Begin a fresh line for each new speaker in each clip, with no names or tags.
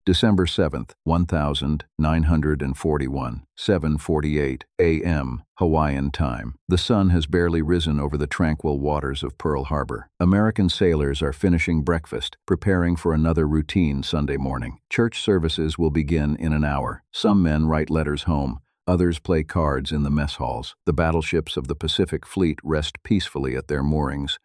December 7th, 1941, 7:48 a.m. Hawaiian time. The sun has barely risen over the tranquil waters of Pearl Harbor. American sailors are finishing breakfast, preparing for another routine Sunday morning. Church services will begin in an hour. Some men write letters home. Others play cards in the mess halls. The battleships of the Pacific Fleet rest peacefully at their moorings,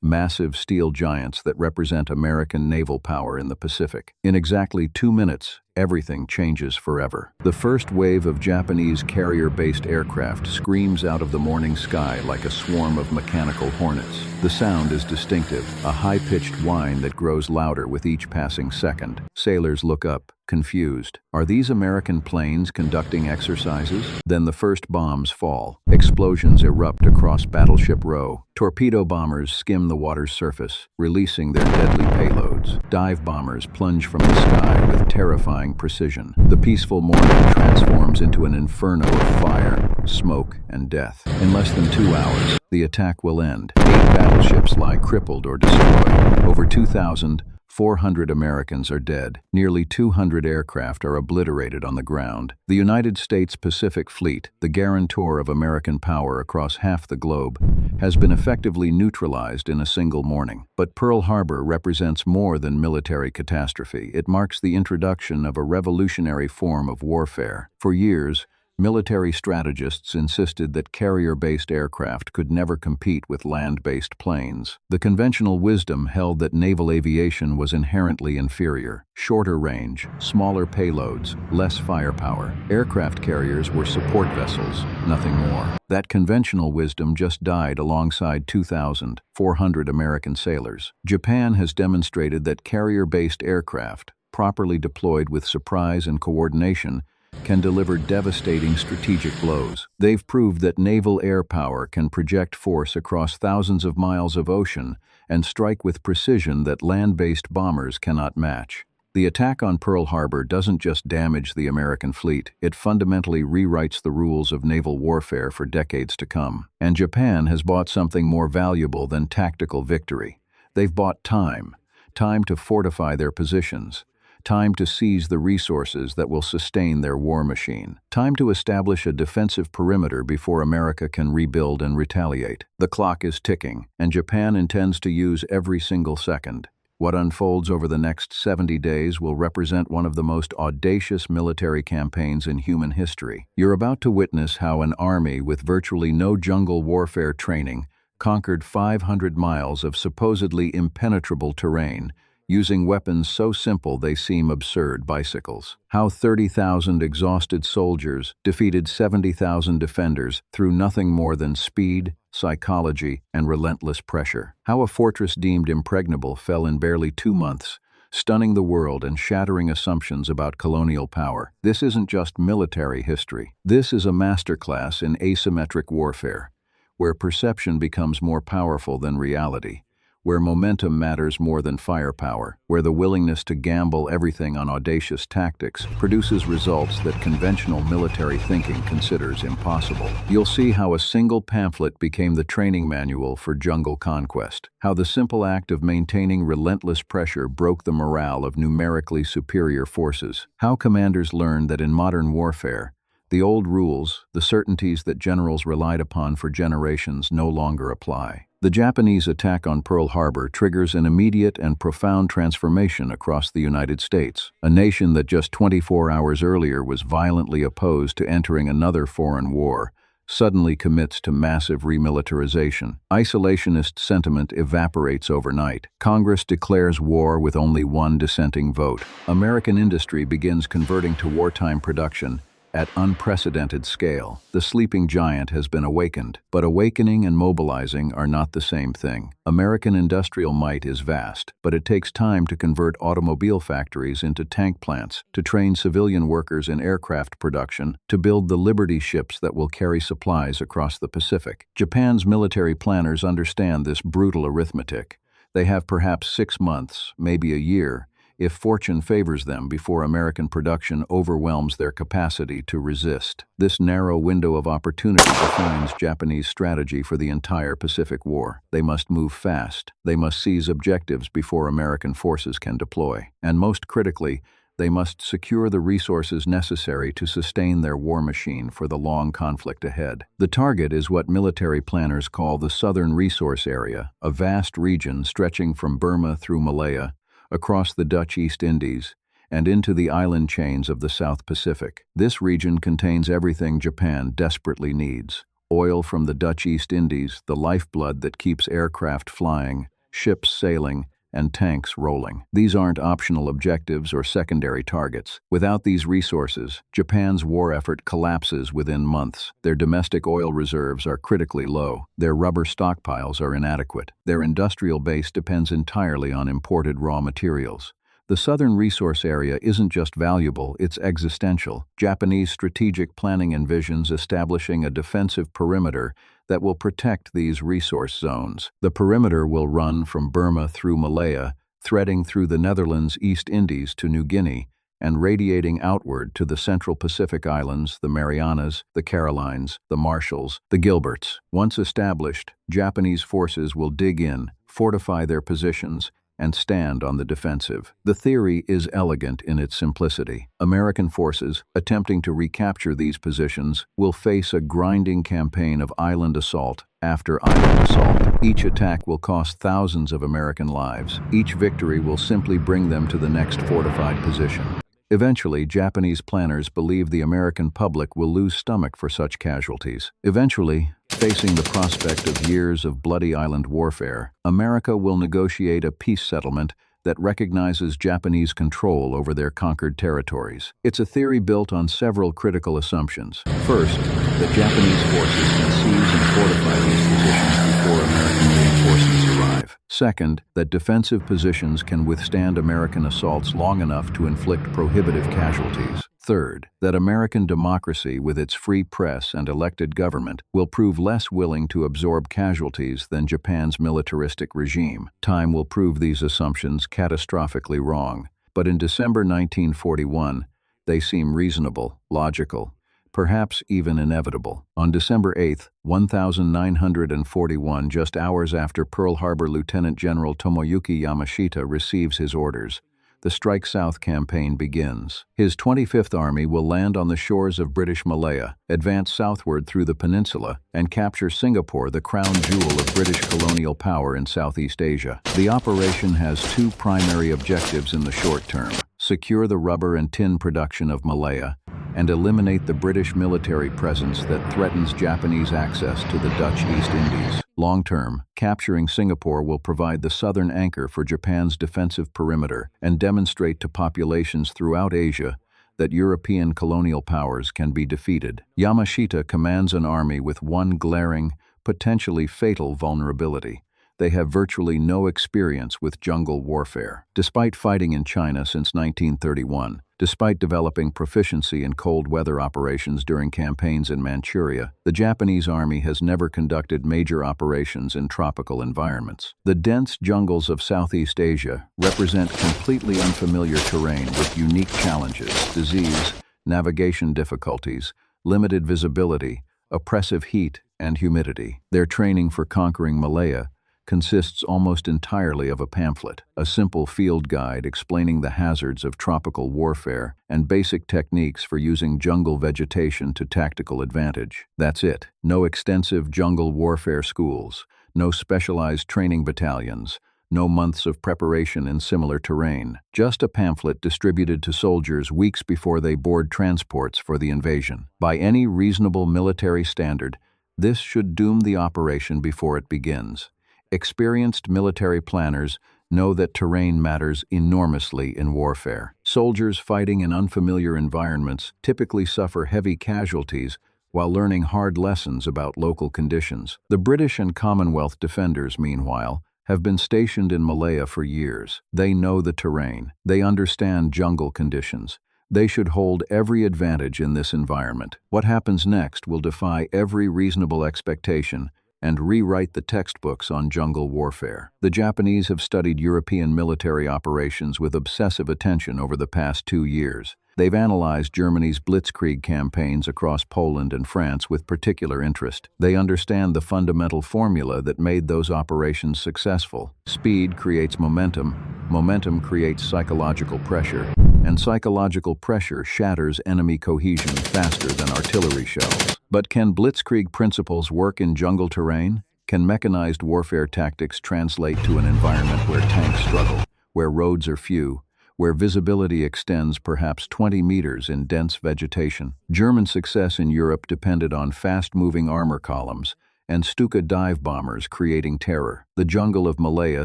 massive steel giants that represent American naval power in the Pacific. In exactly 2 minutes, everything changes forever. The first wave of Japanese carrier-based aircraft screams out of the morning sky like a swarm of mechanical hornets. The sound is distinctive, a high-pitched whine that grows louder with each passing second. Sailors look up, confused. Are these American planes conducting exercises? Then the first bombs fall. Explosions erupt across Battleship Row. Torpedo bombers skim the water's surface, releasing their deadly payloads. Dive bombers plunge from the sky with terrifying precision. The peaceful morning transforms into an inferno of fire, smoke, and death. In less than 2 hours, the attack will end. 8 battleships lie crippled or destroyed. Over 2,400 Americans are dead. Nearly 200 aircraft are obliterated on the ground. The United States Pacific Fleet, the guarantor of American power across half the globe, has been effectively neutralized in a single morning. But Pearl Harbor represents more than military catastrophe. It marks the introduction of a revolutionary form of warfare. For years, military strategists insisted that carrier-based aircraft could never compete with land-based planes. The conventional wisdom held that naval aviation was inherently inferior. Shorter range, smaller payloads, less firepower. Aircraft carriers were support vessels, nothing more. That conventional wisdom just died alongside 2,400 American sailors. Japan has demonstrated that carrier-based aircraft, properly deployed with surprise and coordination, can deliver devastating strategic blows. They've proved that naval air power can project force across thousands of miles of ocean and strike with precision that land-based bombers cannot match. The attack on Pearl Harbor doesn't just damage the American fleet, it fundamentally rewrites the rules of naval warfare for decades to come. And Japan has bought something more valuable than tactical victory. They've bought time to fortify their positions, time to seize the resources that will sustain their war machine, time to establish a defensive perimeter before America can rebuild and retaliate. The clock is ticking, and Japan intends to use every single second. What unfolds over the next 70 days will represent one of the most audacious military campaigns in human history. You're about to witness how an army with virtually no jungle warfare training conquered 500 miles of supposedly impenetrable terrain, using weapons so simple they seem absurd: bicycles. How 30,000 exhausted soldiers defeated 70,000 defenders through nothing more than speed, psychology, and relentless pressure. How a fortress deemed impregnable fell in barely 2 months, stunning the world and shattering assumptions about colonial power. This isn't just military history. This is a masterclass in asymmetric warfare, where perception becomes more powerful than reality, where momentum matters more than firepower, where the willingness to gamble everything on audacious tactics produces results that conventional military thinking considers impossible. You'll see how a single pamphlet became the training manual for jungle conquest, how the simple act of maintaining relentless pressure broke the morale of numerically superior forces, how commanders learned that in modern warfare, the old rules, the certainties that generals relied upon for generations, no longer apply. The Japanese attack on Pearl Harbor triggers an immediate and profound transformation across the United States. A nation that just 24 hours earlier was violently opposed to entering another foreign war suddenly commits to massive remilitarization. Isolationist sentiment evaporates overnight. Congress declares war with only one dissenting vote. American industry begins converting to wartime production at unprecedented scale. The sleeping giant has been awakened, but awakening and mobilizing are not the same thing. American industrial might is vast, but it takes time to convert automobile factories into tank plants, to train civilian workers in aircraft production, to build the Liberty ships that will carry supplies across the Pacific. Japan's military planners understand this brutal arithmetic. They have perhaps 6 months, maybe a year, if fortune favors them, before American production overwhelms their capacity to resist. This narrow window of opportunity defines Japanese strategy for the entire Pacific War. They must move fast. They must seize objectives before American forces can deploy. And most critically, They must secure the resources necessary to sustain their war machine for the long conflict ahead. The target is what military planners call the Southern Resource Area, a vast region stretching from Burma through Malaya, across the Dutch East Indies, and into the island chains of the South Pacific. This region contains everything Japan desperately needs: oil from the Dutch East Indies, the lifeblood that keeps aircraft flying, ships sailing, and tanks rolling. These aren't optional objectives or secondary targets. Without these resources, Japan's war effort collapses within months. Their domestic oil reserves are critically low. Their rubber stockpiles are inadequate. Their industrial base depends entirely on imported raw materials. The Southern Resource Area isn't just valuable, it's existential. Japanese strategic planning envisions establishing a defensive perimeter that will protect these resource zones. The perimeter will run from Burma through Malaya, threading through the Netherlands, East Indies to New Guinea, and radiating outward to the Central Pacific Islands, the Marianas, the Carolines, the Marshalls, the Gilberts. Once established, Japanese forces will dig in, fortify their positions, and stand on the defensive. The theory is elegant in its simplicity. American forces, attempting to recapture these positions, will face a grinding campaign of island assault after island assault. Each attack will cost thousands of American lives. Each victory will simply bring them to the next fortified position. Eventually, Japanese planners believe the American public will lose stomach for such casualties. Eventually, facing the prospect of years of bloody island warfare, America will negotiate a peace settlement that recognizes Japanese control over their conquered territories. It's a theory built on several critical assumptions. First, that Japanese forces can seize and fortify these positions before American reinforcements arrive. Second, that defensive positions can withstand American assaults long enough to inflict prohibitive casualties. Third, that American democracy, with its free press and elected government, will prove less willing to absorb casualties than Japan's militaristic regime. Time will prove these assumptions catastrophically wrong, but in December 1941, they seem reasonable, logical, perhaps even inevitable. On December 8, 1941, just hours after Pearl Harbor, Lieutenant General Tomoyuki Yamashita receives his orders. The Strike South campaign begins. His 25th Army will land on the shores of British Malaya, advance southward through the peninsula, and capture Singapore, the crown jewel of British colonial power in Southeast Asia. The operation has two primary objectives in the short term: secure the rubber and tin production of Malaya, and eliminate the British military presence that threatens Japanese access to the Dutch East Indies. Long-term, capturing Singapore will provide the southern anchor for Japan's defensive perimeter and demonstrate to populations throughout Asia that European colonial powers can be defeated. Yamashita commands an army with one glaring, potentially fatal vulnerability. They have virtually no experience with jungle warfare. Despite fighting in China since 1931, despite developing proficiency in cold weather operations during campaigns in Manchuria, the Japanese army has never conducted major operations in tropical environments. The dense jungles of Southeast Asia represent completely unfamiliar terrain with unique challenges: disease, navigation difficulties, limited visibility, oppressive heat, and humidity. Their training for conquering Malaya consists almost entirely of a pamphlet, a simple field guide explaining the hazards of tropical warfare and basic techniques for using jungle vegetation to tactical advantage. That's it. No extensive jungle warfare schools, no specialized training battalions, no months of preparation in similar terrain. Just a pamphlet distributed to soldiers weeks before they board transports for the invasion. By any reasonable military standard, this should doom the operation before it begins. Experienced military planners know that terrain matters enormously in warfare. Soldiers fighting in unfamiliar environments typically suffer heavy casualties while learning hard lessons about local conditions. The British and Commonwealth defenders, meanwhile, have been stationed in Malaya for years. They know the terrain. They understand jungle conditions. They should hold every advantage in this environment. What happens next will defy every reasonable expectation and rewrite the textbooks on jungle warfare. The Japanese have studied European military operations with obsessive attention over the past 2 years. They've analyzed Germany's blitzkrieg campaigns across Poland and France with particular interest. They understand the fundamental formula that made those operations successful. Speed creates momentum. Momentum creates psychological pressure. and psychological pressure shatters enemy cohesion faster than artillery shells. But can blitzkrieg principles work in jungle terrain? Can mechanized warfare tactics translate to an environment where tanks struggle, where roads are few, where visibility extends perhaps 20 meters in dense vegetation? German success in Europe depended on fast-moving armor columns and Stuka dive bombers creating terror. The jungle of Malaya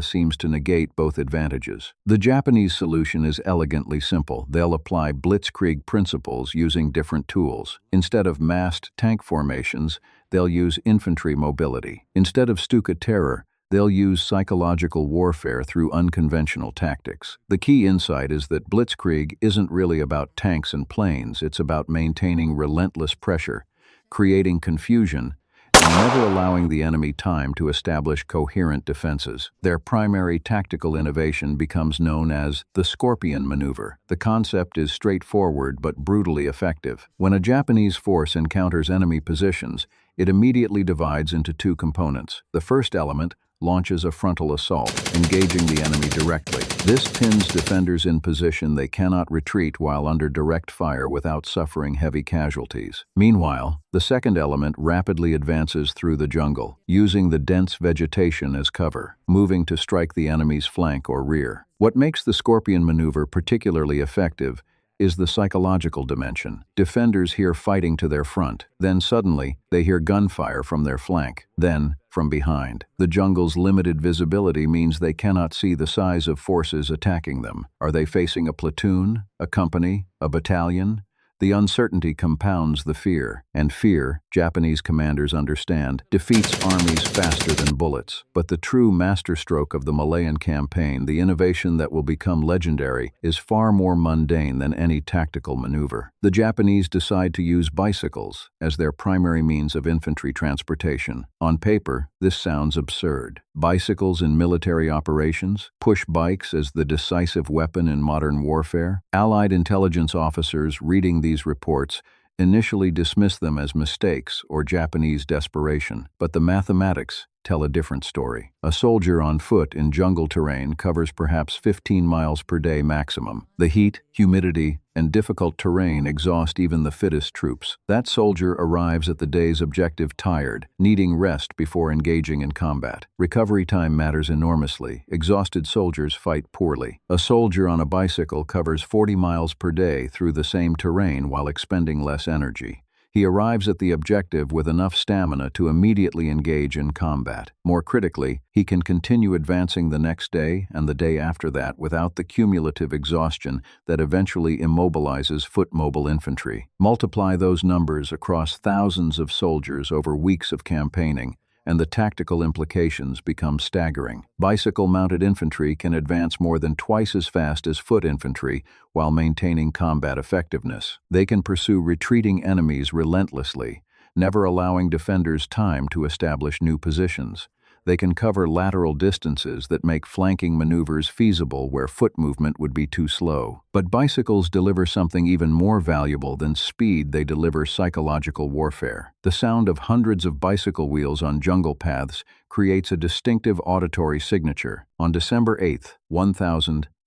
seems to negate both advantages. The Japanese solution is elegantly simple. They'll apply blitzkrieg principles using different tools. Instead of massed tank formations, they'll use infantry mobility. Instead of Stuka terror, they'll use psychological warfare through unconventional tactics. The key insight is that blitzkrieg isn't really about tanks and planes. It's about maintaining relentless pressure, creating confusion, and never allowing the enemy time to establish coherent defenses. Their primary tactical innovation becomes known as the Scorpion maneuver. The concept is straightforward but brutally effective. When a Japanese force encounters enemy positions, it immediately divides into two components. The first element launches a frontal assault, engaging the enemy directly. This pins defenders in position they cannot retreat while under direct fire without suffering heavy casualties. Meanwhile, the second element rapidly advances through the jungle, using the dense vegetation as cover, moving to strike the enemy's flank or rear. What makes the Scorpion maneuver particularly effective is the psychological dimension. Defenders hear fighting to their front. Then suddenly, they hear gunfire from their flank. Then, from behind. The jungle's limited visibility means they cannot see the size of forces attacking them. Are they facing a platoon, a company, a battalion? The uncertainty compounds the fear, and fear, Japanese commanders understand, defeats armies faster than bullets. But the true masterstroke of the Malayan campaign, the innovation that will become legendary, is far more mundane than any tactical maneuver. The Japanese decide to use bicycles as their primary means of infantry transportation. On paper, this sounds absurd. Bicycles in military operations? Push bikes as the decisive weapon in modern warfare? Allied intelligence officers reading these reports initially dismiss them as mistakes or Japanese desperation, but the mathematics tell a different story. A soldier on foot in jungle terrain covers perhaps 15 miles per day maximum. The heat, humidity, and difficult terrain exhaust even the fittest troops. That soldier arrives at the day's objective tired, needing rest before engaging in combat. Recovery time matters enormously. Exhausted soldiers fight poorly. A soldier on a bicycle covers 40 miles per day through the same terrain while expending less energy. He arrives at the objective with enough stamina to immediately engage in combat. More critically, he can continue advancing the next day and the day after that without the cumulative exhaustion that eventually immobilizes foot-mobile infantry. Multiply those numbers across thousands of soldiers over weeks of campaigning, and the tactical implications become staggering. Bicycle-mounted infantry can advance more than twice as fast as foot infantry while maintaining combat effectiveness. They can pursue retreating enemies relentlessly, never allowing defenders time to establish new positions. They can cover lateral distances that make flanking maneuvers feasible where foot movement would be too slow. But bicycles deliver something even more valuable than speed. They deliver psychological warfare. The sound of hundreds of bicycle wheels on jungle paths creates a distinctive auditory signature. On December 8,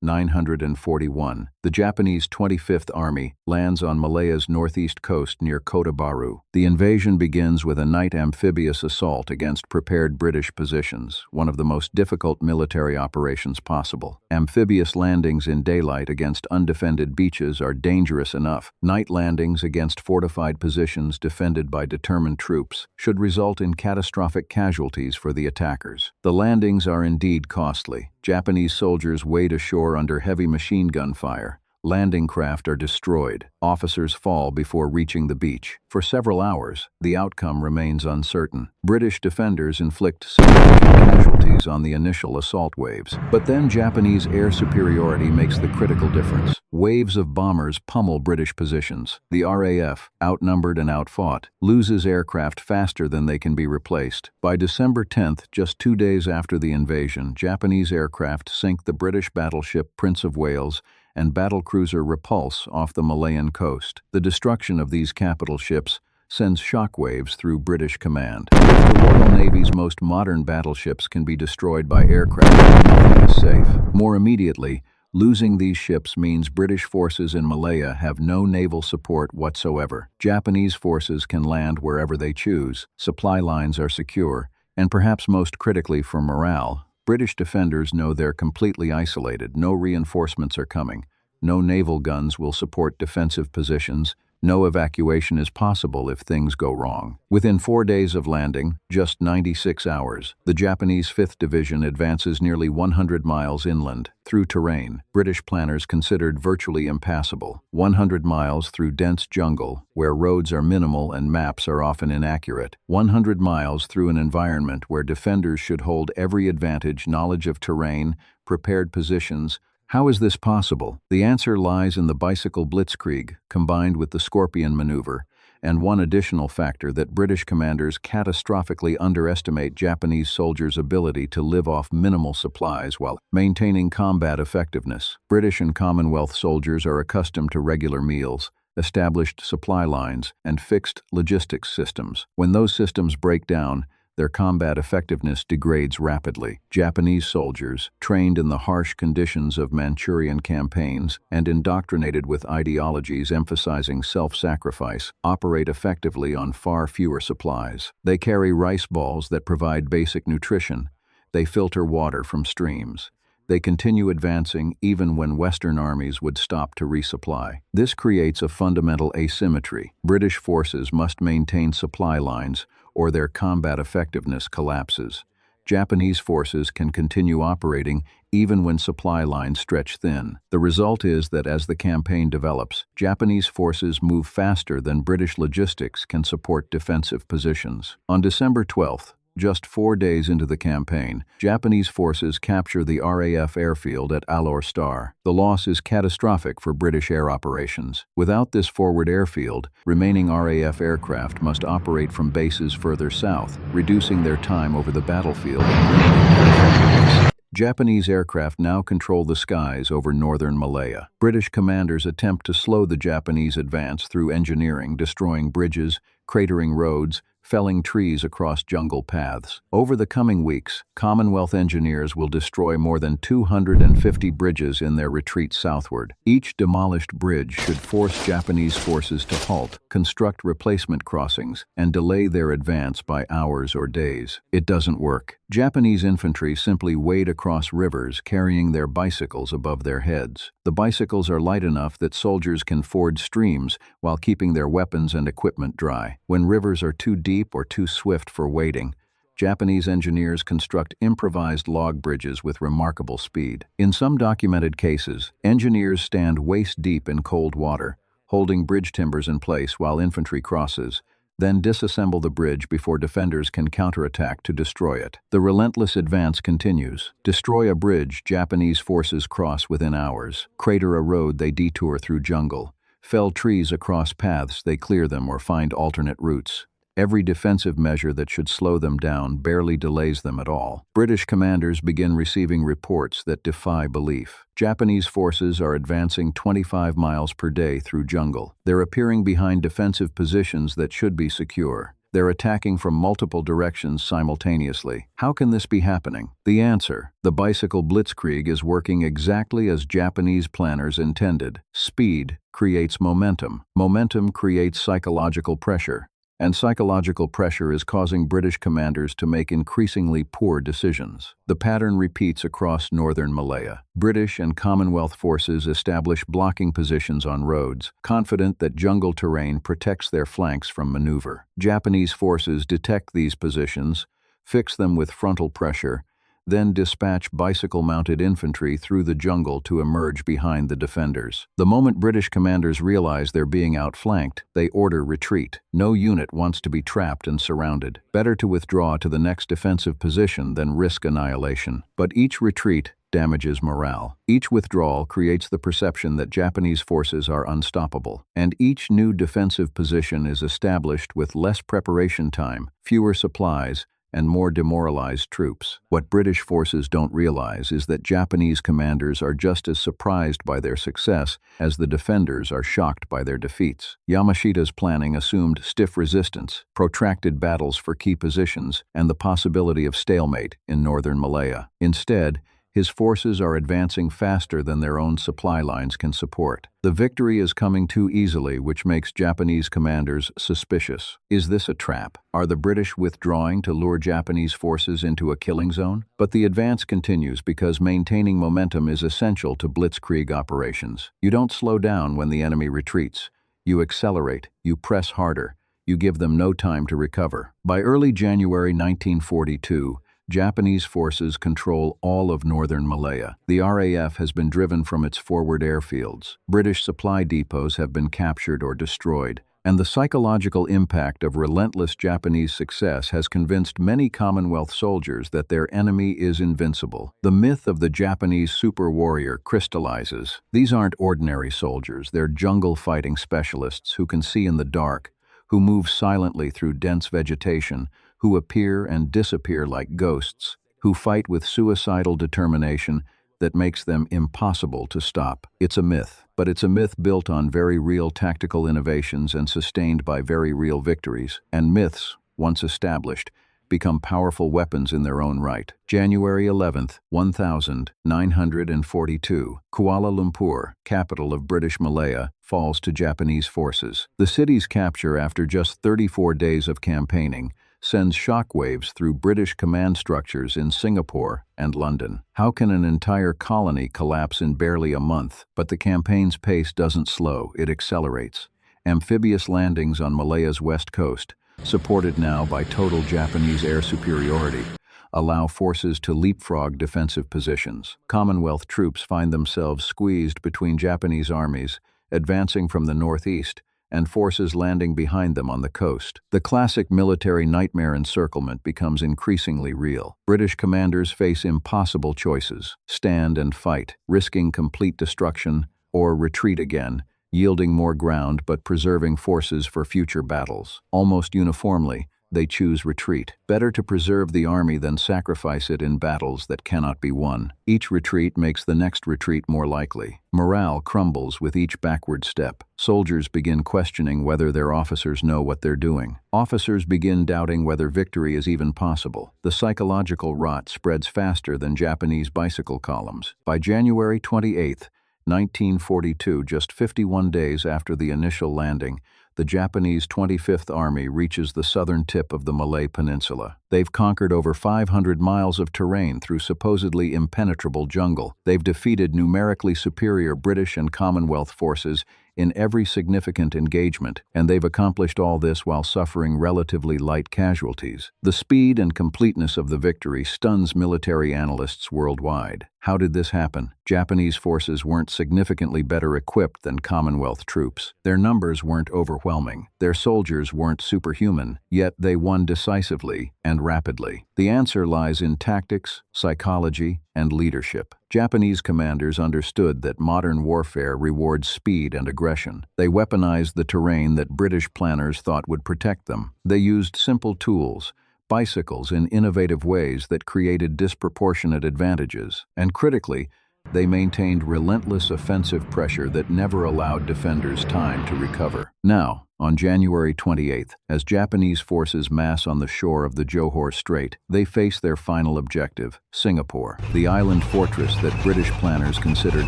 1941, the Japanese 25th Army lands on Malaya's northeast coast near Kota Baru. The invasion begins with a night amphibious assault against prepared British positions, one of the most difficult military operations possible. Amphibious landings in daylight against undefended beaches are dangerous enough. Night landings against fortified positions defended by determined troops should result in catastrophic casualties for the attackers. The landings are indeed costly. Japanese soldiers wade ashore under heavy machine gun fire. Landing craft are destroyed. Officers fall before reaching the beach. For several hours, the outcome remains uncertain. British defenders inflict significant casualties on the initial assault waves. But then Japanese air superiority makes the critical difference. Waves of bombers pummel British positions. The RAF, outnumbered and outfought, loses aircraft faster than they can be replaced. By December 10th, just 2 days after the invasion, Japanese aircraft sink the British battleship Prince of Wales and battlecruiser Repulse off the Malayan coast. The destruction of these capital ships sends shockwaves through British command. If the Royal Navy's most modern battleships can be destroyed by aircraft, nothing is safe. More immediately, Losing these ships means British forces in Malaya have no naval support whatsoever. Japanese forces can land wherever they choose, supply lines are secure, and perhaps most critically for morale, British defenders know they're completely isolated, no reinforcements are coming, no naval guns will support defensive positions, no evacuation is possible if things go wrong. Within 4 days of landing, just 96 hours, the Japanese 5th Division advances nearly 100 miles inland, through terrain British planners considered virtually impassable. 100 miles through dense jungle, where roads are minimal and maps are often inaccurate. 100 miles through an environment where defenders should hold every advantage, knowledge of terrain, prepared positions. How is this possible? The answer lies in the bicycle blitzkrieg, combined with the Scorpion maneuver, and one additional factor that British commanders catastrophically underestimate Japanese soldiers' ability to live off minimal supplies while maintaining combat effectiveness. British and Commonwealth soldiers are accustomed to regular meals, established supply lines, and fixed logistics systems. When those systems break down, their combat effectiveness degrades rapidly. Japanese soldiers, trained in the harsh conditions of Manchurian campaigns and indoctrinated with ideologies emphasizing self-sacrifice, operate effectively on far fewer supplies. They carry rice balls that provide basic nutrition. They filter water from streams. They continue advancing even when Western armies would stop to resupply. This creates a fundamental asymmetry. British forces must maintain supply lines, or their combat effectiveness collapses. Japanese forces can continue operating even when supply lines stretch thin. The result is that as the campaign develops, Japanese forces move faster than British logistics can support defensive positions. On December 12th, just 4 days into the campaign, Japanese forces capture the RAF airfield at Alor Star. The loss is catastrophic for British air operations. Without this forward airfield, remaining RAF aircraft must operate from bases further south, reducing their time over the battlefield and limiting Japanese aircraft now control the skies over northern Malaya. British commanders attempt to slow the Japanese advance through engineering, destroying bridges, cratering roads, felling trees across jungle paths. Over the coming weeks, Commonwealth engineers will destroy more than 250 bridges in their retreat southward. Each demolished bridge should force Japanese forces to halt, construct replacement crossings, and delay their advance by hours or days. It doesn't work. Japanese infantry simply wade across rivers carrying their bicycles above their heads. The bicycles are light enough that soldiers can ford streams while keeping their weapons and equipment dry. When rivers are too deep or too swift for wading, Japanese engineers construct improvised log bridges with remarkable speed. In some documented cases, engineers stand waist-deep in cold water, holding bridge timbers in place while infantry crosses, then disassemble the bridge before defenders can counterattack to destroy it. The relentless advance continues. Destroy a bridge, Japanese forces cross within hours. Crater a road, they detour through jungle. Fell trees across paths, they clear them or find alternate routes. Every defensive measure that should slow them down barely delays them at all. British commanders begin receiving reports that defy belief. Japanese forces are advancing 25 miles per day through jungle. They're appearing behind defensive positions that should be secure. They're attacking from multiple directions simultaneously. How can this be happening? The answer: the bicycle blitzkrieg is working exactly as Japanese planners intended. Speed creates momentum. Momentum creates psychological pressure. And psychological pressure is causing British commanders to make increasingly poor decisions. The pattern repeats across northern Malaya. British and Commonwealth forces establish blocking positions on roads, confident that jungle terrain protects their flanks from maneuver. Japanese forces detect these positions, fix them with frontal pressure, then dispatch bicycle-mounted infantry through the jungle to emerge behind the defenders. The moment British commanders realize they're being outflanked, they order retreat. No unit wants to be trapped and surrounded. Better to withdraw to the next defensive position than risk annihilation. But each retreat damages morale. Each withdrawal creates the perception that Japanese forces are unstoppable, and each new defensive position is established with less preparation time, fewer supplies, and more demoralized troops. What British forces don't realize is that Japanese commanders are just as surprised by their success as the defenders are shocked by their defeats. Yamashita's planning assumed stiff resistance, protracted battles for key positions, and the possibility of stalemate in northern Malaya. Instead, His forces are advancing faster than their own supply lines can support. The victory is coming too easily, which makes Japanese commanders suspicious. Is this a trap? Are the British withdrawing to lure Japanese forces into a killing zone? But the advance continues because maintaining momentum is essential to blitzkrieg operations. You don't slow down when the enemy retreats. You accelerate, you press harder, you give them no time to recover. By early January 1942, Japanese forces control all of northern Malaya. The RAF has been driven from its forward airfields. British supply depots have been captured or destroyed, and the psychological impact of relentless Japanese success has convinced many Commonwealth soldiers that their enemy is invincible. The myth of the Japanese super warrior crystallizes. These aren't ordinary soldiers, they're jungle fighting specialists who can see in the dark, who move silently through dense vegetation, who appear and disappear like ghosts, who fight with suicidal determination that makes them impossible to stop. It's a myth, but it's a myth built on very real tactical innovations and sustained by very real victories. And myths, once established, become powerful weapons in their own right. January 11th, 1942, Kuala Lumpur, capital of British Malaya, falls to Japanese forces. The city's capture after just 34 days of campaigning sends shockwaves through British command structures in Singapore and London. How can an entire colony collapse in barely a month? But the campaign's pace doesn't slow, it accelerates. Amphibious landings on Malaya's west coast, supported now by total Japanese air superiority, allow forces to leapfrog defensive positions. Commonwealth troops find themselves squeezed between Japanese armies advancing from the northeast and forces landing behind them on the coast. The classic military nightmare encirclement becomes increasingly real. British commanders face impossible choices: stand and fight, risking complete destruction, or retreat again, yielding more ground but preserving forces for future battles. Almost uniformly, they choose retreat. Better to preserve the army than sacrifice it in battles that cannot be won. Each retreat makes the next retreat more likely. Morale crumbles with each backward step. Soldiers begin questioning whether their officers know what they're doing. Officers begin doubting whether victory is even possible. The psychological rot spreads faster than Japanese bicycle columns. By January 28th, 1942, just 51 days after the initial landing, the Japanese 25th Army reaches the southern tip of the Malay Peninsula. They've conquered over 500 miles of terrain through supposedly impenetrable jungle. They've defeated numerically superior British and Commonwealth forces in every significant engagement, and they've accomplished all this while suffering relatively light casualties. The speed and completeness of the victory stuns military analysts worldwide. How did this happen? Japanese forces weren't significantly better equipped than Commonwealth troops. Their numbers weren't overwhelming. Their soldiers weren't superhuman, yet they won decisively and rapidly. The answer lies in tactics, psychology, and leadership. Japanese commanders understood that modern warfare rewards speed and aggression. They weaponized the terrain that British planners thought would protect them. They used simple tools, bicycles, in innovative ways that created disproportionate advantages. And critically, they maintained relentless offensive pressure that never allowed defenders time to recover. Now, on January 28th, as Japanese forces mass on the shore of the Johor Strait, they face their final objective, Singapore, the island fortress that British planners considered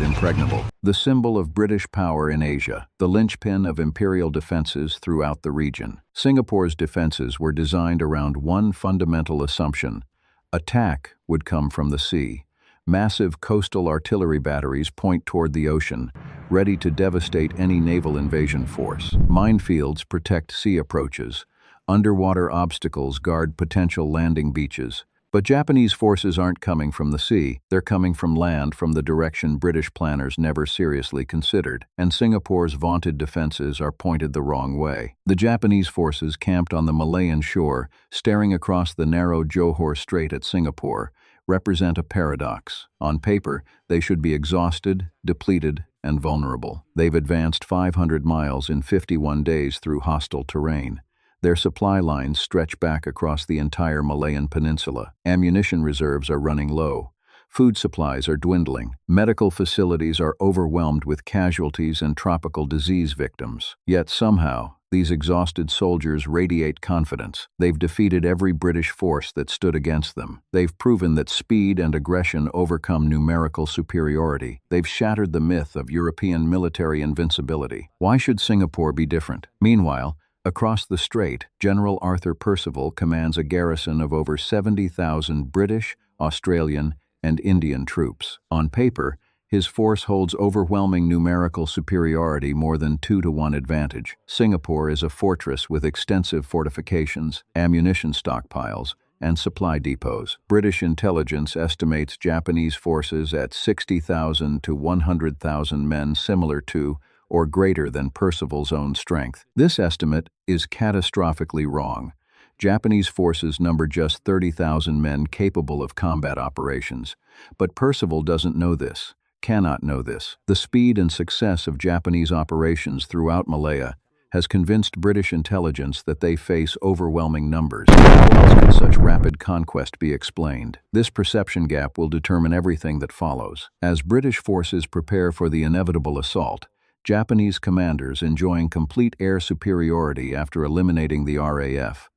impregnable. The symbol of British power in Asia, the linchpin of imperial defenses throughout the region. Singapore's defenses were designed around one fundamental assumption: attack would come from the sea. Massive coastal artillery batteries point toward the ocean, ready to devastate any naval invasion force. Minefields protect sea approaches. Underwater obstacles guard potential landing beaches. But Japanese forces aren't coming from the sea, they're coming from land, from the direction British planners never seriously considered, and Singapore's vaunted defenses are pointed the wrong way. The Japanese forces camped on the Malayan shore, staring across the narrow Johor Strait at Singapore, represent a paradox. On paper, they should be exhausted, depleted, and vulnerable. They've advanced 500 miles in 51 days through hostile terrain. Their supply lines stretch back across the entire Malayan peninsula. Ammunition reserves are running low. Food supplies are dwindling. Medical facilities are overwhelmed with casualties and tropical disease victims. Yet somehow, these exhausted soldiers radiate confidence. They've defeated every British force that stood against them. They've proven that speed and aggression overcome numerical superiority. They've shattered the myth of European military invincibility. Why should Singapore be different? Meanwhile, across the strait, General Arthur Percival commands a garrison of over 70,000 British, Australian, and Indian troops. On paper, his force holds overwhelming numerical superiority, more than 2-to-1 advantage. Singapore is a fortress with extensive fortifications, ammunition stockpiles, and supply depots. British intelligence estimates Japanese forces at 60,000 to 100,000 men, similar to or greater than Percival's own strength. This estimate is catastrophically wrong. Japanese forces number just 30,000 men capable of combat operations. But Percival doesn't know this, cannot know this. The speed and success of Japanese operations throughout Malaya has convinced British intelligence that they face overwhelming numbers. How else can such rapid conquest be explained? This perception gap will determine everything that follows. As British forces prepare for the inevitable assault, Japanese commanders, enjoying complete air superiority after eliminating the RAF,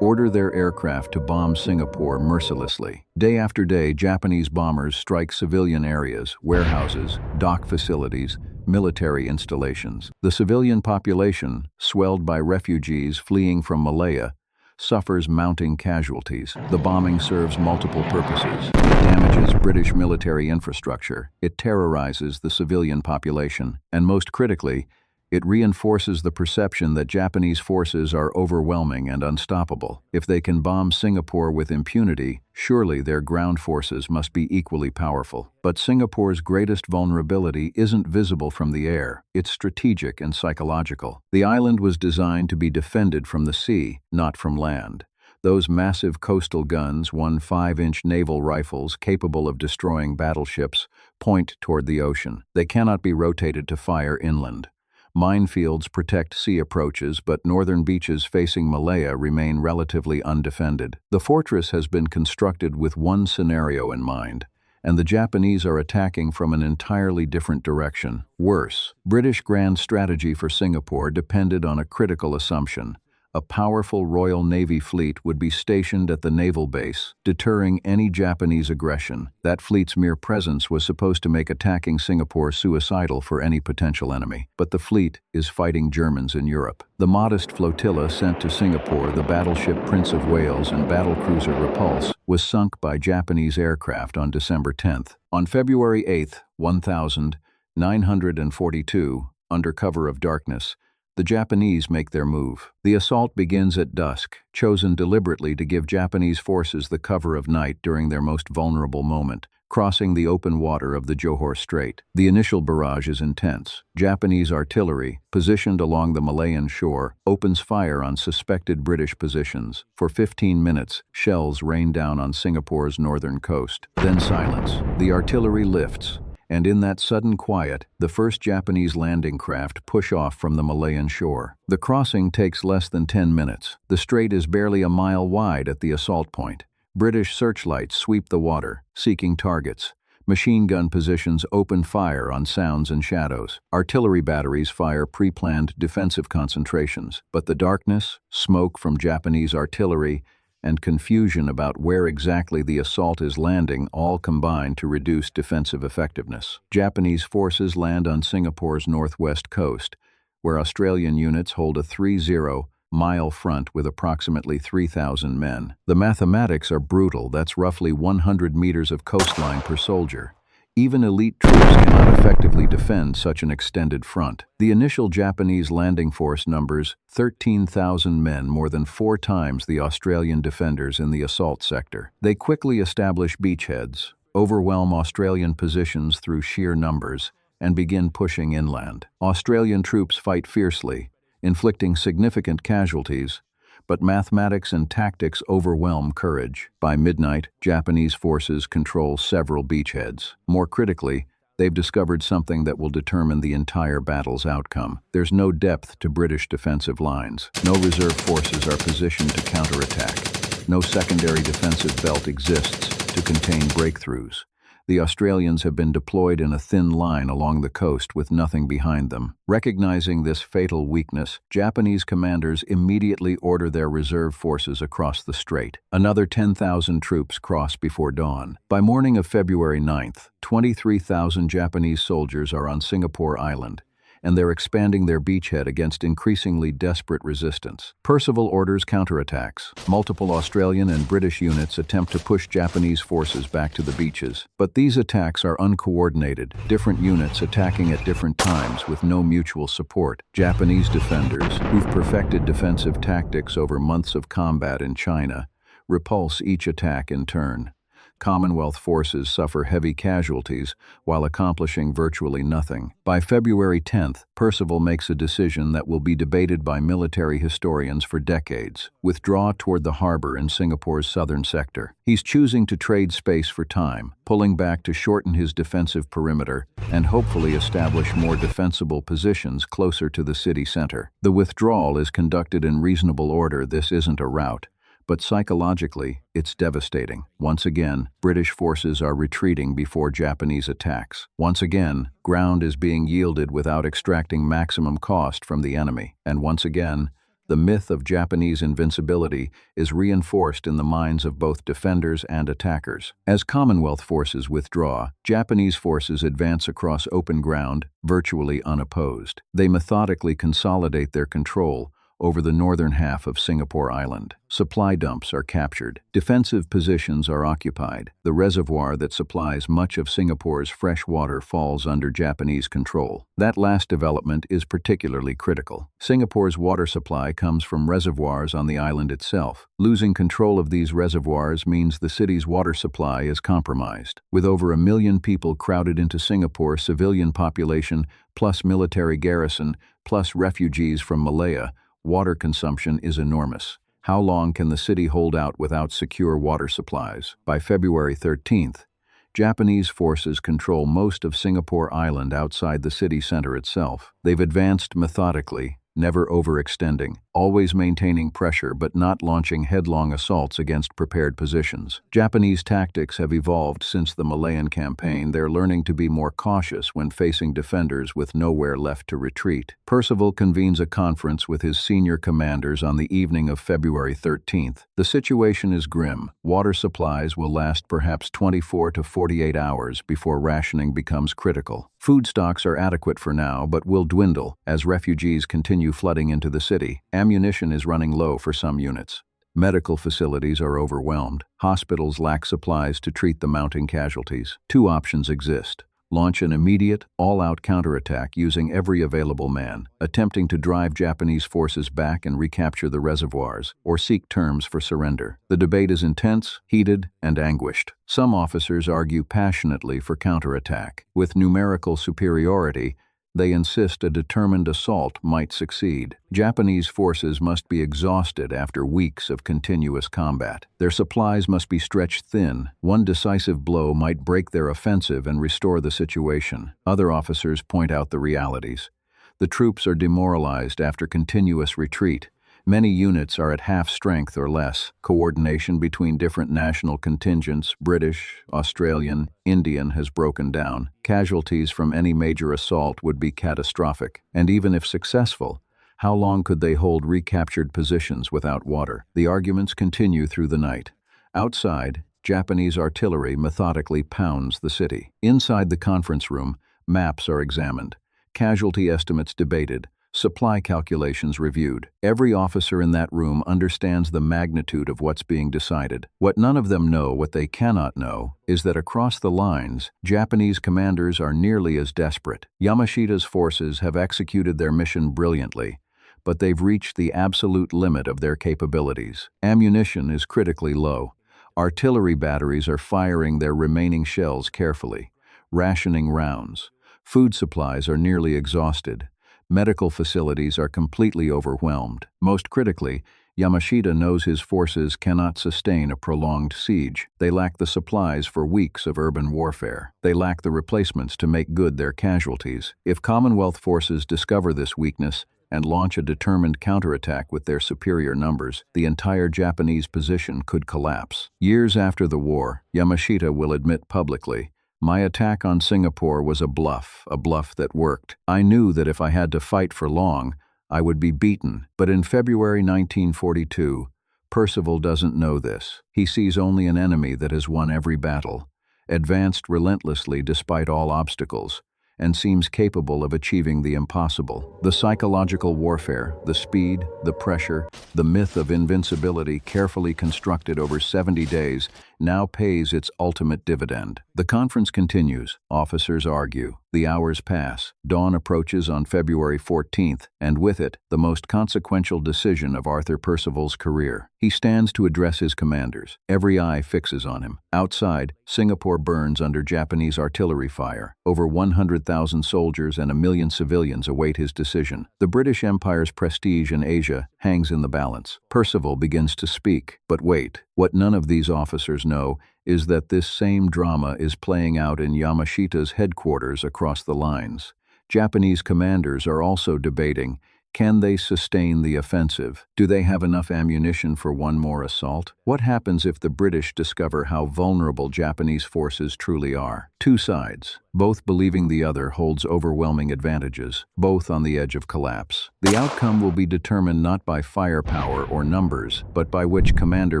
order their aircraft to bomb Singapore mercilessly. Day after day, Japanese bombers strike civilian areas, warehouses, dock facilities, military installations. The civilian population, swelled by refugees fleeing from Malaya, suffers mounting casualties. The bombing serves multiple purposes. It damages British military infrastructure, it terrorizes the civilian population, and most critically, it reinforces the perception that Japanese forces are overwhelming and unstoppable. If they can bomb Singapore with impunity, surely their ground forces must be equally powerful. But Singapore's greatest vulnerability isn't visible from the air. It's strategic and psychological. The island was designed to be defended from the sea, not from land. Those massive coastal guns, 5-inch naval rifles capable of destroying battleships, point toward the ocean. They cannot be rotated to fire inland. Minefields protect sea approaches, but northern beaches facing Malaya remain relatively undefended. The fortress has been constructed with one scenario in mind, and the Japanese are attacking from an entirely different direction. Worse, British grand strategy for Singapore depended on a critical assumption. A powerful Royal Navy fleet would be stationed at the naval base, deterring any Japanese aggression. That fleet's mere presence was supposed to make attacking Singapore suicidal for any potential enemy. But the fleet is fighting Germans in Europe. The modest flotilla sent to Singapore, the battleship Prince of Wales and battlecruiser Repulse, was sunk by Japanese aircraft on December 10th. On February 8, 1942, under cover of darkness, the Japanese make their move. The assault begins at dusk, chosen deliberately to give Japanese forces the cover of night during their most vulnerable moment, crossing the open water of the Johor Strait. The initial barrage is intense. Japanese artillery, positioned along the Malayan shore, opens fire on suspected British positions. For 15 minutes, shells rain down on Singapore's northern coast. Then silence. The artillery lifts, and in that sudden quiet, the first Japanese landing craft push off from the Malayan shore. The crossing takes less than 10 minutes. The strait is barely a mile wide at the assault point. British searchlights sweep the water, seeking targets. Machine gun positions open fire on sounds and shadows. Artillery batteries fire pre-planned defensive concentrations. But the darkness, smoke from Japanese artillery, and confusion about where exactly the assault is landing all combine to reduce defensive effectiveness. Japanese forces land on Singapore's northwest coast, where Australian units hold a 30-mile front with approximately 3,000 men. The mathematics are brutal. That's roughly 100 meters of coastline per soldier. Even elite troops cannot effectively defend such an extended front. The initial Japanese landing force numbers 13,000 men, more than 4 times the Australian defenders in the assault sector. They quickly establish beachheads, overwhelm Australian positions through sheer numbers, and begin pushing inland. Australian troops fight fiercely, inflicting significant casualties, but mathematics and tactics overwhelm courage. By midnight, Japanese forces control several beachheads. More critically, they've discovered something that will determine the entire battle's outcome. There's no depth to British defensive lines. No reserve forces are positioned to counterattack. No secondary defensive belt exists to contain breakthroughs. The Australians have been deployed in a thin line along the coast with nothing behind them. Recognizing this fatal weakness, Japanese commanders immediately order their reserve forces across the strait. Another 10,000 troops cross before dawn. By morning of February 9th, 23,000 Japanese soldiers are on Singapore Island, and they're expanding their beachhead against increasingly desperate resistance. Percival orders counterattacks. Multiple Australian and British units attempt to push Japanese forces back to the beaches, but these attacks are uncoordinated, different units attacking at different times with no mutual support. Japanese defenders, who've perfected defensive tactics over months of combat in China, repulse each attack in turn. Commonwealth forces suffer heavy casualties while accomplishing virtually nothing. By February 10th, Percival makes a decision that will be debated by military historians for decades: withdraw toward the harbor in Singapore's southern sector. He's choosing to trade space for time, pulling back to shorten his defensive perimeter and hopefully establish more defensible positions closer to the city center. The withdrawal is conducted in reasonable order. This isn't a rout, but psychologically, it's devastating. Once again, British forces are retreating before Japanese attacks. Once again, ground is being yielded without extracting maximum cost from the enemy. And once again, the myth of Japanese invincibility is reinforced in the minds of both defenders and attackers. As Commonwealth forces withdraw, Japanese forces advance across open ground, virtually unopposed. They methodically consolidate their control over the northern half of Singapore Island. Supply dumps are captured. Defensive positions are occupied. The reservoir that supplies much of Singapore's fresh water falls under Japanese control. That last development is particularly critical. Singapore's water supply comes from reservoirs on the island itself. Losing control of these reservoirs means the city's water supply is compromised. With over 1 million people crowded into Singapore's civilian population, plus military garrison, plus refugees from Malaya, water consumption is enormous. How long can the city hold out without secure water supplies? By February 13th, Japanese forces control most of Singapore Island outside the city center itself. They've advanced methodically, never overextending, always maintaining pressure but not launching headlong assaults against prepared positions. Japanese tactics have evolved since the Malayan campaign. They're learning to be more cautious when facing defenders with nowhere left to retreat. Percival convenes a conference with his senior commanders on the evening of February 13th. The situation is grim. Water supplies will last perhaps 24 to 48 hours before rationing becomes critical. Food stocks are adequate for now, but will dwindle as refugees continue flooding into the city. Ammunition is running low for some units. Medical facilities are overwhelmed. Hospitals lack supplies to treat the mounting casualties. Two options exist: launch an immediate, all-out counterattack using every available man, attempting to drive Japanese forces back and recapture the reservoirs, or seek terms for surrender. The debate is intense, heated, and anguished. Some officers argue passionately for counterattack. With numerical superiority, they insist a determined assault might succeed. Japanese forces must be exhausted after weeks of continuous combat. Their supplies must be stretched thin. One decisive blow might break their offensive and restore the situation. Other officers point out the realities. The troops are demoralized after continuous retreat. Many units are at half strength or less. Coordination between different national contingents, British, Australian, Indian, has broken down. Casualties from any major assault would be catastrophic. And even if successful, how long could they hold recaptured positions without water? The arguments continue through the night. Outside, Japanese artillery methodically pounds the city. Inside the conference room, maps are examined, casualty estimates debated, supply calculations reviewed. Every officer in that room understands the magnitude of what's being decided. What none of them know, what they cannot know, is that across the lines, Japanese commanders are nearly as desperate. Yamashita's forces have executed their mission brilliantly, but they've reached the absolute limit of their capabilities. Ammunition is critically low. Artillery batteries are firing their remaining shells carefully, rationing rounds. Food supplies are nearly exhausted. Medical facilities are completely overwhelmed. Most critically, Yamashita knows his forces cannot sustain a prolonged siege. They lack the supplies for weeks of urban warfare. They lack the replacements to make good their casualties. If Commonwealth forces discover this weakness and launch a determined counterattack with their superior numbers, the entire Japanese position could collapse. Years after the war, Yamashita will admit publicly, My attack on Singapore was a bluff that worked. I knew that if I had to fight for long, I would be beaten. But in February 1942, Percival doesn't know this. He sees only an enemy that has won every battle, advanced relentlessly despite all obstacles, and seems capable of achieving the impossible. The psychological warfare, the speed, the pressure, the myth of invincibility carefully constructed over 70 days now pays its ultimate dividend. The conference continues. Officers argue. The hours pass. Dawn approaches on February 14th, and with it, the most consequential decision of Arthur Percival's career. He stands to address his commanders. Every eye fixes on him. Outside, Singapore burns under Japanese artillery fire. Over 100,000 soldiers and 1 million civilians await his decision. The British Empire's prestige in Asia hangs in the balance. Percival begins to speak. But wait, what none of these officers know is that this same drama is playing out in Yamashita's headquarters across the lines. Japanese commanders are also debating, can they sustain the offensive? Do they have enough ammunition for one more assault? What happens if the British discover how vulnerable Japanese forces truly are? Two sides, both believing the other holds overwhelming advantages, both on the edge of collapse. The outcome will be determined not by firepower or numbers, but by which commander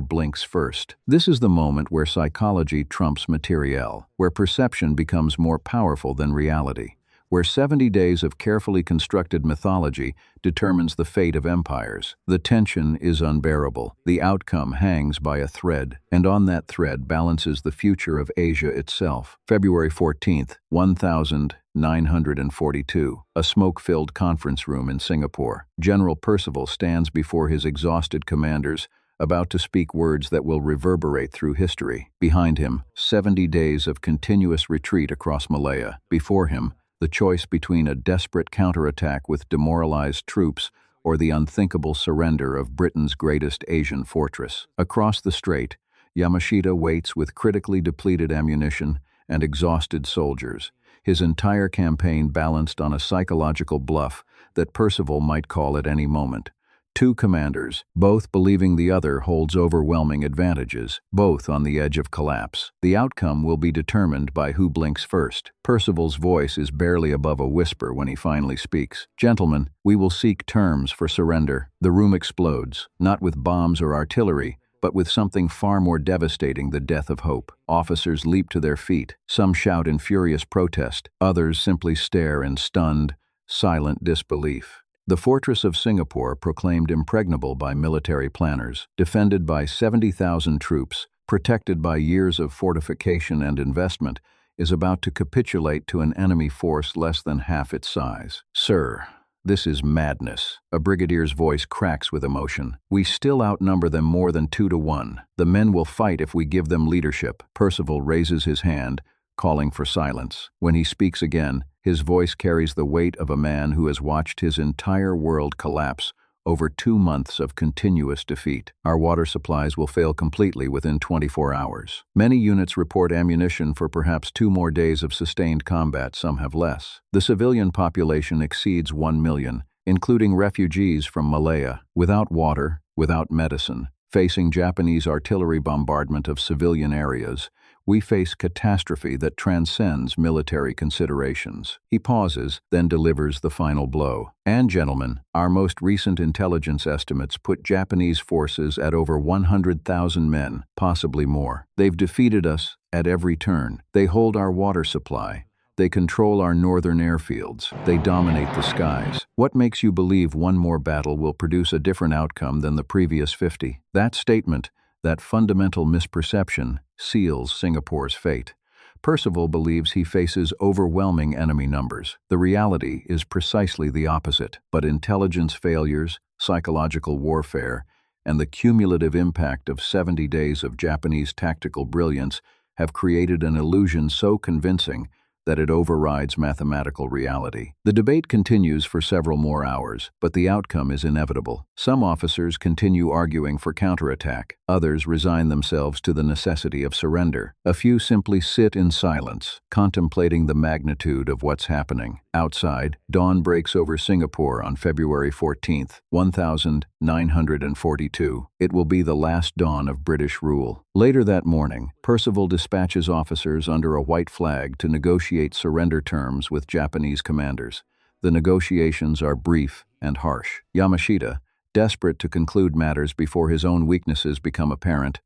blinks first. This is the moment where psychology trumps materiel, where perception becomes more powerful than reality, where 70 days of carefully constructed mythology determines the fate of empires. The tension is unbearable. The outcome hangs by a thread, and on that thread balances the future of Asia itself. February 14th, 1942, a smoke-filled conference room in Singapore. General Percival stands before his exhausted commanders, about to speak words that will reverberate through history. Behind him, 70 days of continuous retreat across Malaya. Before him, the choice between a desperate counterattack with demoralized troops or the unthinkable surrender of Britain's greatest Asian fortress. Across the strait, Yamashita waits with critically depleted ammunition and exhausted soldiers, his entire campaign balanced on a psychological bluff that Percival might call at any moment. Two commanders, both believing the other holds overwhelming advantages, both on the edge of collapse. The outcome will be determined by who blinks first. Percival's voice is barely above a whisper when he finally speaks. "Gentlemen, we will seek terms for surrender." The room explodes, not with bombs or artillery, but with something far more devastating, the death of hope. Officers leap to their feet. Some shout in furious protest. Others simply stare in stunned, silent disbelief. The fortress of Singapore, proclaimed impregnable by military planners, defended by 70,000 troops, protected by years of fortification and investment, is about to capitulate to an enemy force less than half its size. "Sir, this is madness." A brigadier's voice cracks with emotion. "We still outnumber them more than 2 to 1. The men will fight if we give them leadership." Percival raises his hand, calling for silence. When he speaks again, his voice carries the weight of a man who has watched his entire world collapse over 2 months of continuous defeat. "Our water supplies will fail completely within 24 hours. Many units report ammunition for perhaps 2 more days of sustained combat, some have less. The civilian population exceeds 1 million, including refugees from Malaya, without water, without medicine. Facing Japanese artillery bombardment of civilian areas, we face catastrophe that transcends military considerations." He pauses, then delivers the final blow. "And gentlemen, our most recent intelligence estimates put Japanese forces at over 100,000 men, possibly more. They've defeated us at every turn. They hold our water supply. They control our northern airfields. They dominate the skies. What makes you believe one more battle will produce a different outcome than the previous 50? That statement, that fundamental misperception, seals Singapore's fate. Percival believes he faces overwhelming enemy numbers. The reality is precisely the opposite. But intelligence failures, psychological warfare, and the cumulative impact of 70 days of Japanese tactical brilliance have created an illusion so convincing that it overrides mathematical reality. The debate continues for several more hours, but the outcome is inevitable. Some officers continue arguing for counterattack. Others resign themselves to the necessity of surrender. A few simply sit in silence, contemplating the magnitude of what's happening. Outside, dawn breaks over Singapore on February 14th, 1942. It will be the last dawn of British rule. Later that morning, Percival dispatches officers under a white flag to negotiate surrender terms with Japanese commanders. The negotiations are brief and harsh. Yamashita, desperate to conclude matters before his own weaknesses become apparent,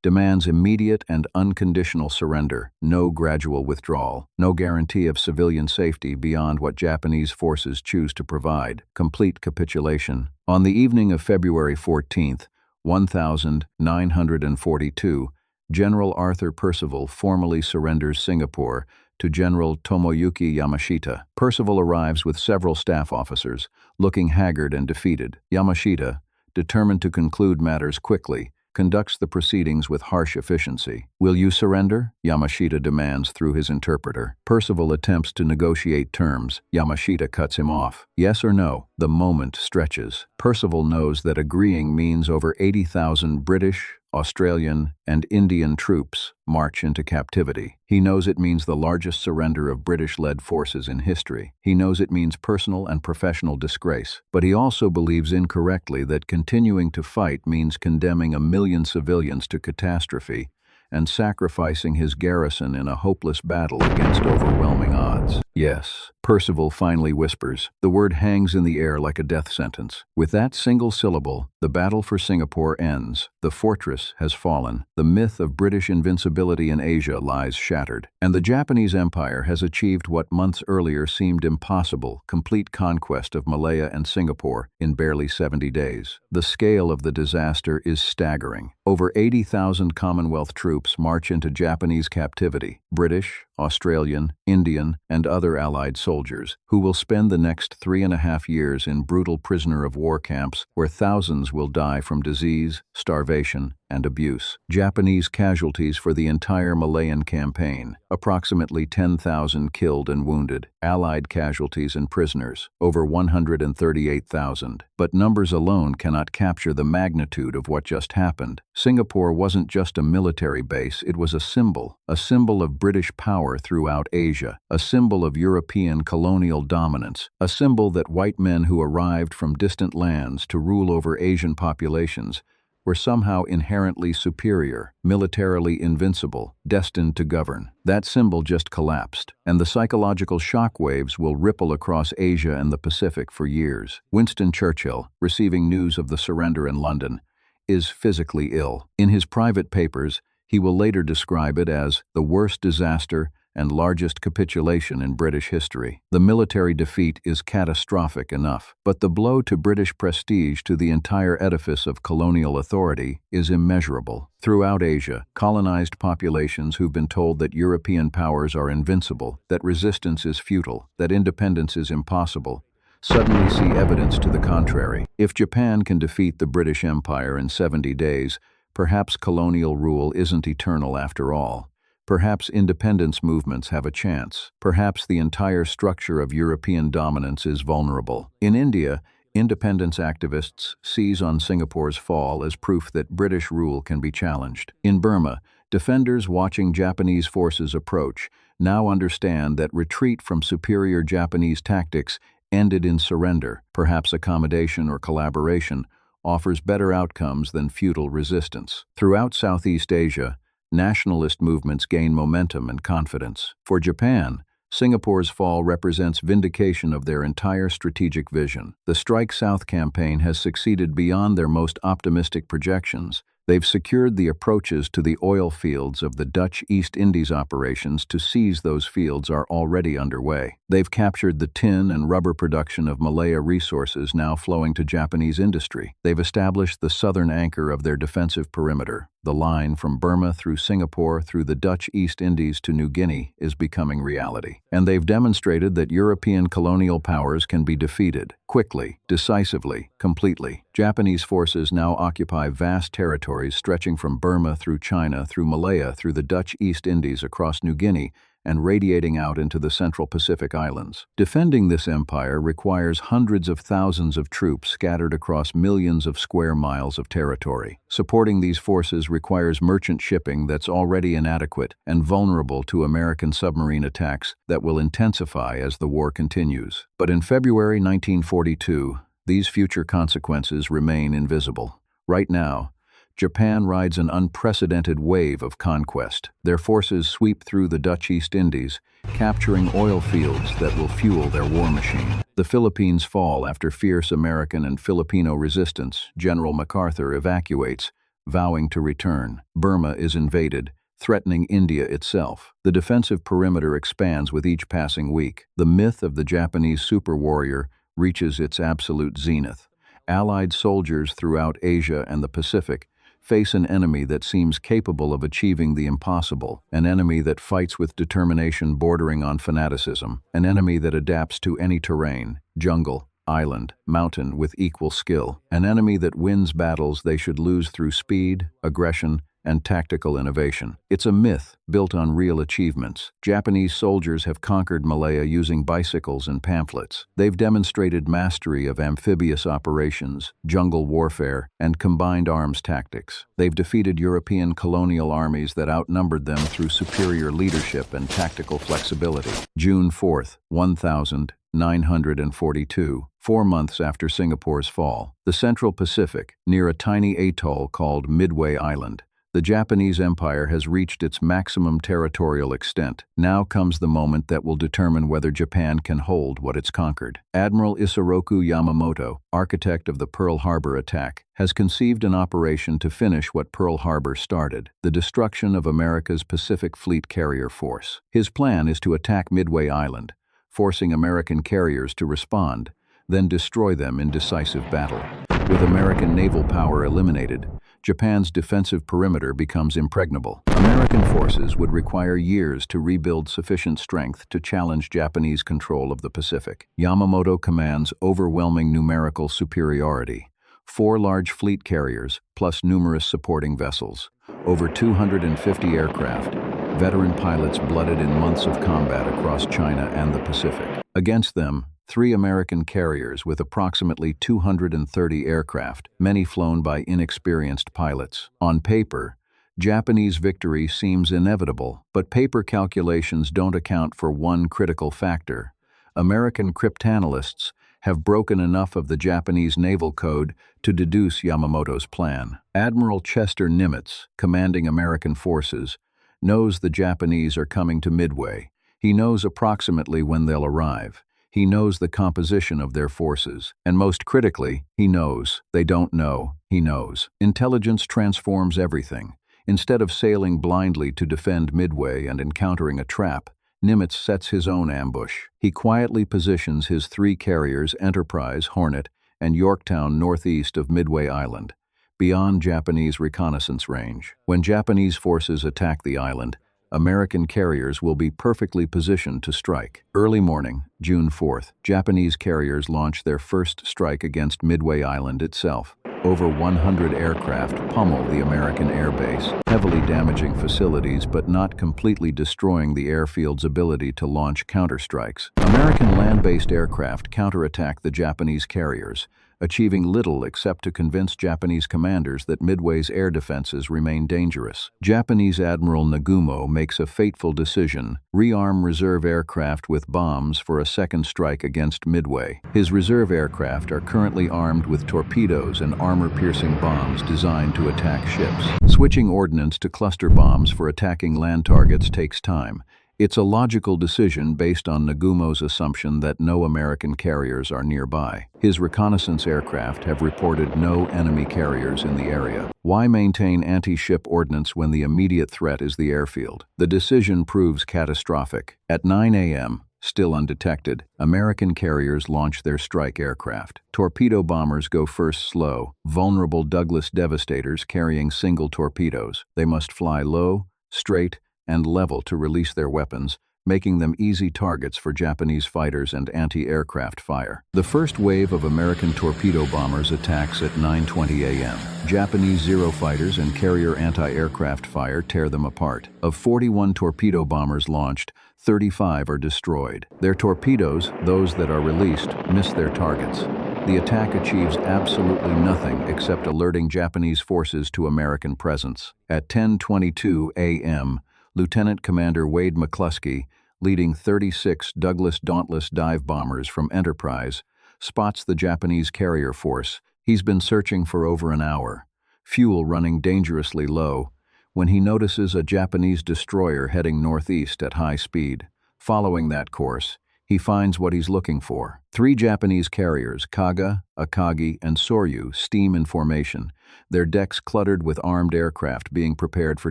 demands immediate and unconditional surrender, no gradual withdrawal, no guarantee of civilian safety beyond what Japanese forces choose to provide, complete capitulation. On the evening of February 14th, 1942, General Arthur Percival formally surrenders Singapore to General Tomoyuki Yamashita. Percival arrives with several staff officers, looking haggard and defeated. Yamashita, determined to conclude matters quickly, conducts the proceedings with harsh efficiency. "Will you surrender?" Yamashita demands through his interpreter. Percival attempts to negotiate terms. Yamashita cuts him off. Yes or no? The moment stretches. Percival knows that agreeing means over 80,000 British, Australian, and Indian troops march into captivity. He knows it means the largest surrender of British-led forces in history. He knows it means personal and professional disgrace. But he also believes incorrectly that continuing to fight means condemning 1 million civilians to catastrophe and sacrificing his garrison in a hopeless battle against overwhelming odds. Yes, Percival finally whispers. The word hangs in the air like a death sentence. With that single syllable, the battle for Singapore ends. The fortress has fallen. The myth of British invincibility in Asia lies shattered. And the Japanese Empire has achieved what months earlier seemed impossible, complete conquest of Malaya and Singapore in barely 70 days. The scale of the disaster is staggering. Over 80,000 Commonwealth troops march into Japanese captivity. British, Australian, Indian, and other Allied soldiers, who will spend the next 3.5 years in brutal prisoner-of-war camps where thousands will die from disease, starvation, and abuse. Japanese casualties for the entire Malayan campaign, approximately 10,000 killed and wounded. Allied casualties and prisoners, over 138,000. But numbers alone cannot capture the magnitude of what just happened. Singapore wasn't just a military base, it was a symbol of British power throughout Asia, a symbol of European colonial dominance, a symbol that white men who arrived from distant lands to rule over Asian populations were somehow inherently superior, militarily invincible, destined to govern. That symbol just collapsed, and the psychological shockwaves will ripple across Asia and the Pacific for years. Winston Churchill, receiving news of the surrender in London, is physically ill. In his private papers, he will later describe it as the worst disaster and largest capitulation in British history. The military defeat is catastrophic enough, but the blow to British prestige, to the entire edifice of colonial authority, is immeasurable. Throughout Asia, colonized populations who've been told that European powers are invincible, that resistance is futile, that independence is impossible, suddenly see evidence to the contrary. If Japan can defeat the British Empire in 70 days, perhaps colonial rule isn't eternal after all. Perhaps independence movements have a chance. Perhaps the entire structure of European dominance is vulnerable. In India, independence activists seize on Singapore's fall as proof that British rule can be challenged. In Burma, defenders watching Japanese forces approach now understand that retreat from superior Japanese tactics ended in surrender. Perhaps accommodation or collaboration offers better outcomes than futile resistance. Throughout Southeast Asia, nationalist movements gain momentum and confidence. For Japan, Singapore's fall represents vindication of their entire strategic vision. The Strike South campaign has succeeded beyond their most optimistic projections. They've secured the approaches to the oil fields of the Dutch East Indies operations. To seize those fields are already underway. They've captured the tin and rubber production of Malaya resources now flowing to Japanese industry. They've established the southern anchor of their defensive perimeter. The line from Burma through Singapore through the Dutch East Indies to New Guinea is becoming reality. And they've demonstrated that European colonial powers can be defeated quickly, decisively, completely. Japanese forces now occupy vast territories stretching from Burma through China, through Malaya, through the Dutch East Indies, across New Guinea, and radiating out into the Central Pacific Islands. Defending this empire requires hundreds of thousands of troops scattered across millions of square miles of territory. Supporting these forces requires merchant shipping that's already inadequate and vulnerable to American submarine attacks that will intensify as the war continues. But in February 1942, these future consequences remain invisible. Right now, Japan rides an unprecedented wave of conquest. Their forces sweep through the Dutch East Indies, capturing oil fields that will fuel their war machine. The Philippines fall after fierce American and Filipino resistance. General MacArthur evacuates, vowing to return. Burma is invaded, threatening India itself. The defensive perimeter expands with each passing week. The myth of the Japanese super warrior reaches its absolute zenith. Allied soldiers throughout Asia and the Pacific face an enemy that seems capable of achieving the impossible, an enemy that fights with determination bordering on fanaticism, an enemy that adapts to any terrain, jungle, island, mountain with equal skill, an enemy that wins battles they should lose through speed, aggression, and tactical innovation. It's a myth built on real achievements. Japanese soldiers have conquered Malaya using bicycles and pamphlets. They've demonstrated mastery of amphibious operations, jungle warfare, and combined arms tactics. They've defeated European colonial armies that outnumbered them through superior leadership and tactical flexibility. June 4th, 1942, 4 months after Singapore's fall. The Central Pacific, near a tiny atoll called Midway Island. The Japanese Empire has reached its maximum territorial extent. Now comes the moment that will determine whether Japan can hold what it's conquered. Admiral Isoroku Yamamoto, architect of the Pearl Harbor attack, has conceived an operation to finish what Pearl Harbor started, the destruction of America's Pacific Fleet carrier force. His plan is to attack Midway Island, forcing American carriers to respond, then destroy them in decisive battle. With American naval power eliminated, Japan's defensive perimeter becomes impregnable. American forces would require years to rebuild sufficient strength to challenge Japanese control of the Pacific. Yamamoto commands overwhelming numerical superiority. 4 large fleet carriers, plus numerous supporting vessels. Over 250 aircraft, veteran pilots blooded in months of combat across China and the Pacific. Against them, 3 American carriers with approximately 230 aircraft, many flown by inexperienced pilots. On paper, Japanese victory seems inevitable, but paper calculations don't account for one critical factor. American cryptanalysts have broken enough of the Japanese naval code to deduce Yamamoto's plan. Admiral Chester Nimitz, commanding American forces, knows the Japanese are coming to Midway. He knows approximately when they'll arrive. He knows the composition of their forces. And most critically, he knows. They don't know. He knows. Intelligence transforms everything. Instead of sailing blindly to defend Midway and encountering a trap, Nimitz sets his own ambush. He quietly positions his 3 carriers, Enterprise, Hornet, and Yorktown northeast of Midway Island, beyond Japanese reconnaissance range. When Japanese forces attack the island, American carriers will be perfectly positioned to strike. Early morning, June 4th, Japanese carriers launch their first strike against Midway Island itself. Over 100 aircraft pummel the American air base, heavily damaging facilities but not completely destroying the airfield's ability to launch counterstrikes. American land-based aircraft counterattack the Japanese carriers, achieving little except to convince Japanese commanders that Midway's air defenses remain dangerous. Japanese Admiral Nagumo makes a fateful decision: rearm reserve aircraft with bombs for a second strike against Midway. His reserve aircraft are currently armed with torpedoes and armor-piercing bombs designed to attack ships. Switching ordnance to cluster bombs for attacking land targets takes time. It's a logical decision based on Nagumo's assumption that no American carriers are nearby. His reconnaissance aircraft have reported no enemy carriers in the area. Why maintain anti-ship ordnance when the immediate threat is the airfield? The decision proves catastrophic. At 9 a.m., still undetected, American carriers launch their strike aircraft. Torpedo bombers go first slow, vulnerable Douglas Devastators carrying single torpedoes. They must fly low, straight, and level to release their weapons, making them easy targets for Japanese fighters and anti-aircraft fire. The first wave of American torpedo bombers attacks at 9:20 a.m. Japanese Zero fighters and carrier anti-aircraft fire tear them apart. Of 41 torpedo bombers launched, 35 are destroyed. Their torpedoes, those that are released, miss their targets. The attack achieves absolutely nothing except alerting Japanese forces to American presence. At 10:22 a.m., Lieutenant Commander Wade McCluskey, leading 36 Douglas Dauntless dive bombers from Enterprise, spots the Japanese carrier force. He's been searching for over an hour, fuel running dangerously low, when he notices a Japanese destroyer heading northeast at high speed. Following that course, he finds what he's looking for. 3 Japanese carriers, Kaga, Akagi, and Soryu, steam in formation, their decks cluttered with armed aircraft being prepared for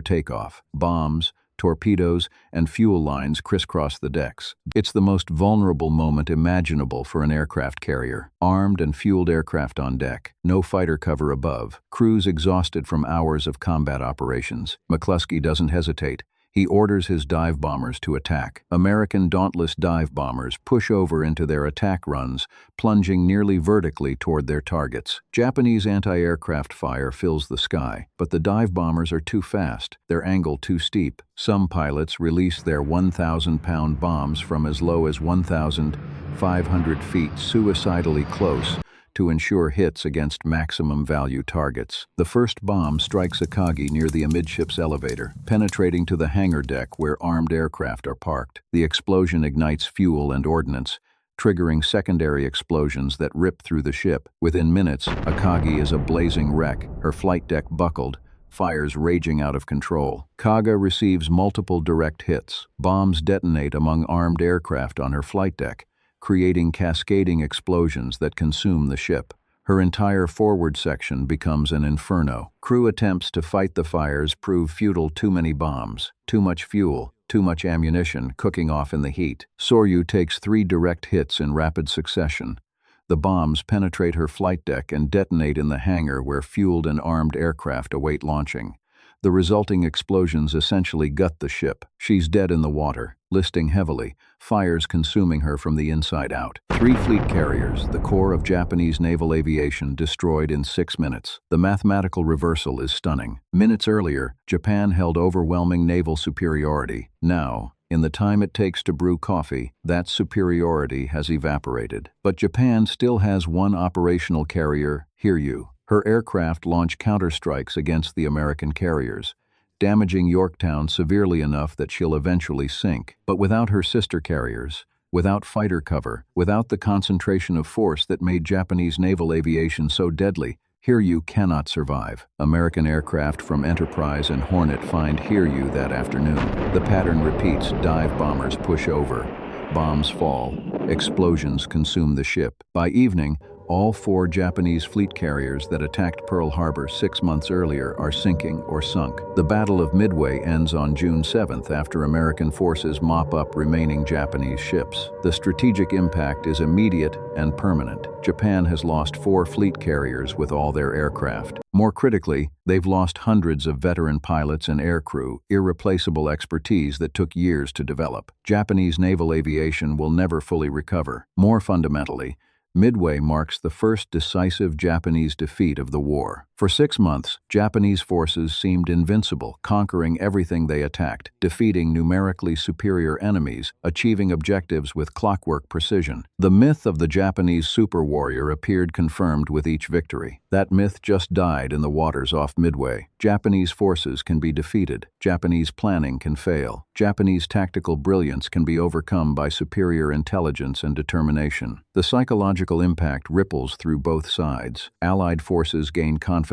takeoff. Bombs, torpedoes, and fuel lines crisscross the decks. It's the most vulnerable moment imaginable for an aircraft carrier. Armed and fueled aircraft on deck, no fighter cover above, crews exhausted from hours of combat operations. McCluskey doesn't hesitate. He orders his dive bombers to attack. American Dauntless dive bombers push over into their attack runs, plunging nearly vertically toward their targets. Japanese anti-aircraft fire fills the sky, but the dive bombers are too fast, their angle too steep. Some pilots release their 1,000-pound bombs from as low as 1,500 feet suicidally close, to ensure hits against maximum value targets. The first bomb strikes Akagi near the amidships elevator, penetrating to the hangar deck where armed aircraft are parked. The explosion ignites fuel and ordnance, triggering secondary explosions that rip through the ship. Within minutes, Akagi is a blazing wreck, her flight deck buckled, fires raging out of control. Kaga receives multiple direct hits. Bombs detonate among armed aircraft on her flight deck, creating cascading explosions that consume the ship. Her entire forward section becomes an inferno. Crew attempts to fight the fires prove futile. Too many bombs, too much fuel, too much ammunition cooking off in the heat. Soryu takes 3 direct hits in rapid succession. The bombs penetrate her flight deck and detonate in the hangar where fueled and armed aircraft await launching. The resulting explosions essentially gut the ship. She's dead in the water, listing heavily, fires consuming her from the inside out. 3 fleet carriers, the core of Japanese naval aviation, destroyed in 6 minutes. The mathematical reversal is stunning. Minutes earlier, Japan held overwhelming naval superiority. Now, in the time it takes to brew coffee, that superiority has evaporated. But Japan still has one operational carrier, Hiryu. Her aircraft launch counterstrikes against the American carriers, damaging Yorktown severely enough that she'll eventually sink. But without her sister carriers, without fighter cover, without the concentration of force that made Japanese naval aviation so deadly, Hiryu cannot survive. American aircraft from Enterprise and Hornet find Hiryu that afternoon. The pattern repeats. Dive bombers push over. Bombs fall. Explosions consume the ship. By evening, all 4 Japanese fleet carriers that attacked Pearl Harbor 6 months earlier are sinking or sunk. The Battle of Midway ends on June 7th after American forces mop up remaining Japanese ships. The strategic impact is immediate and permanent. Japan has lost 4 fleet carriers with all their aircraft. More critically, they've lost hundreds of veteran pilots and aircrew, irreplaceable expertise that took years to develop. Japanese naval aviation will never fully recover. More fundamentally, Midway marks the first decisive Japanese defeat of the war. For 6 months, Japanese forces seemed invincible, conquering everything they attacked, defeating numerically superior enemies, achieving objectives with clockwork precision. The myth of the Japanese super warrior appeared confirmed with each victory. That myth just died in the waters off Midway. Japanese forces can be defeated. Japanese planning can fail. Japanese tactical brilliance can be overcome by superior intelligence and determination. The psychological impact ripples through both sides. Allied forces gain confidence.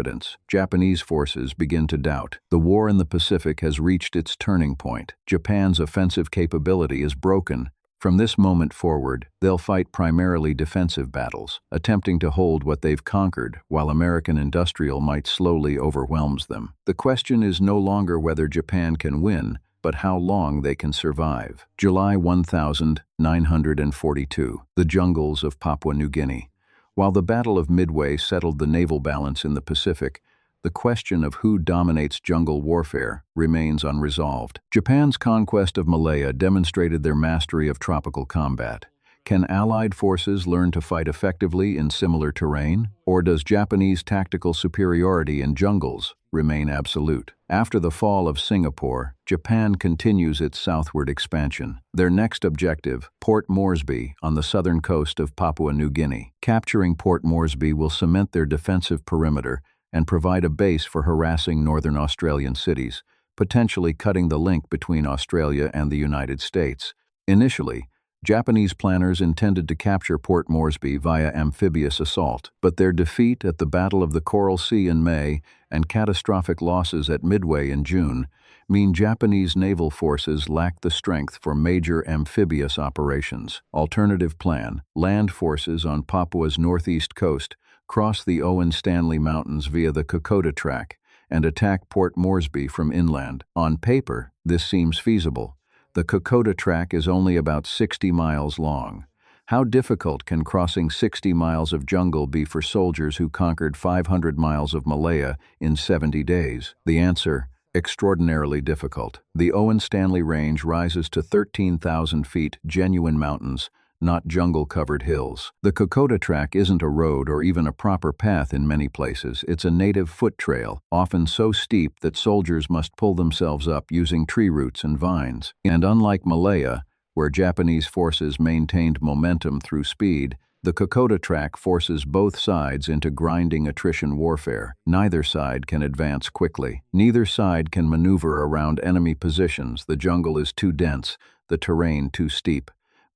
Japanese forces begin to doubt. The war in the Pacific has reached its turning point. Japan's offensive capability is broken. From this moment forward, they'll fight primarily defensive battles, attempting to hold what they've conquered, while American industrial might slowly overwhelms them. The question is no longer whether Japan can win, but how long they can survive. July 1942. The jungles of Papua New Guinea. While the Battle of Midway settled the naval balance in the Pacific, the question of who dominates jungle warfare remains unresolved. Japan's conquest of Malaya demonstrated their mastery of tropical combat. Can Allied forces learn to fight effectively in similar terrain, or does Japanese tactical superiority in jungles remain absolute? After the fall of Singapore, Japan continues its southward expansion. Their next objective, Port Moresby, on the southern coast of Papua New Guinea. Capturing Port Moresby will cement their defensive perimeter and provide a base for harassing northern Australian cities, potentially cutting the link between Australia and the United States. Initially, Japanese planners intended to capture Port Moresby via amphibious assault, but their defeat at the Battle of the Coral Sea in May and catastrophic losses at Midway in June mean Japanese naval forces lack the strength for major amphibious operations. Alternative plan: land forces on Papua's northeast coast cross the Owen Stanley Mountains via the Kokoda Track and attack Port Moresby from inland. On paper, this seems feasible. The Kokoda Track is only about 60 miles long. How difficult can crossing 60 miles of jungle be for soldiers who conquered 500 miles of Malaya in 70 days? The answer: extraordinarily difficult. The Owen Stanley Range rises to 13,000 feet, genuine mountains, not jungle-covered hills. The Kokoda Track isn't a road or even a proper path in many places. It's a native foot trail, often so steep that soldiers must pull themselves up using tree roots and vines. And unlike Malaya, where Japanese forces maintained momentum through speed, the Kokoda Track forces both sides into grinding attrition warfare. Neither side can advance quickly. Neither side can maneuver around enemy positions. The jungle is too dense, the terrain too steep.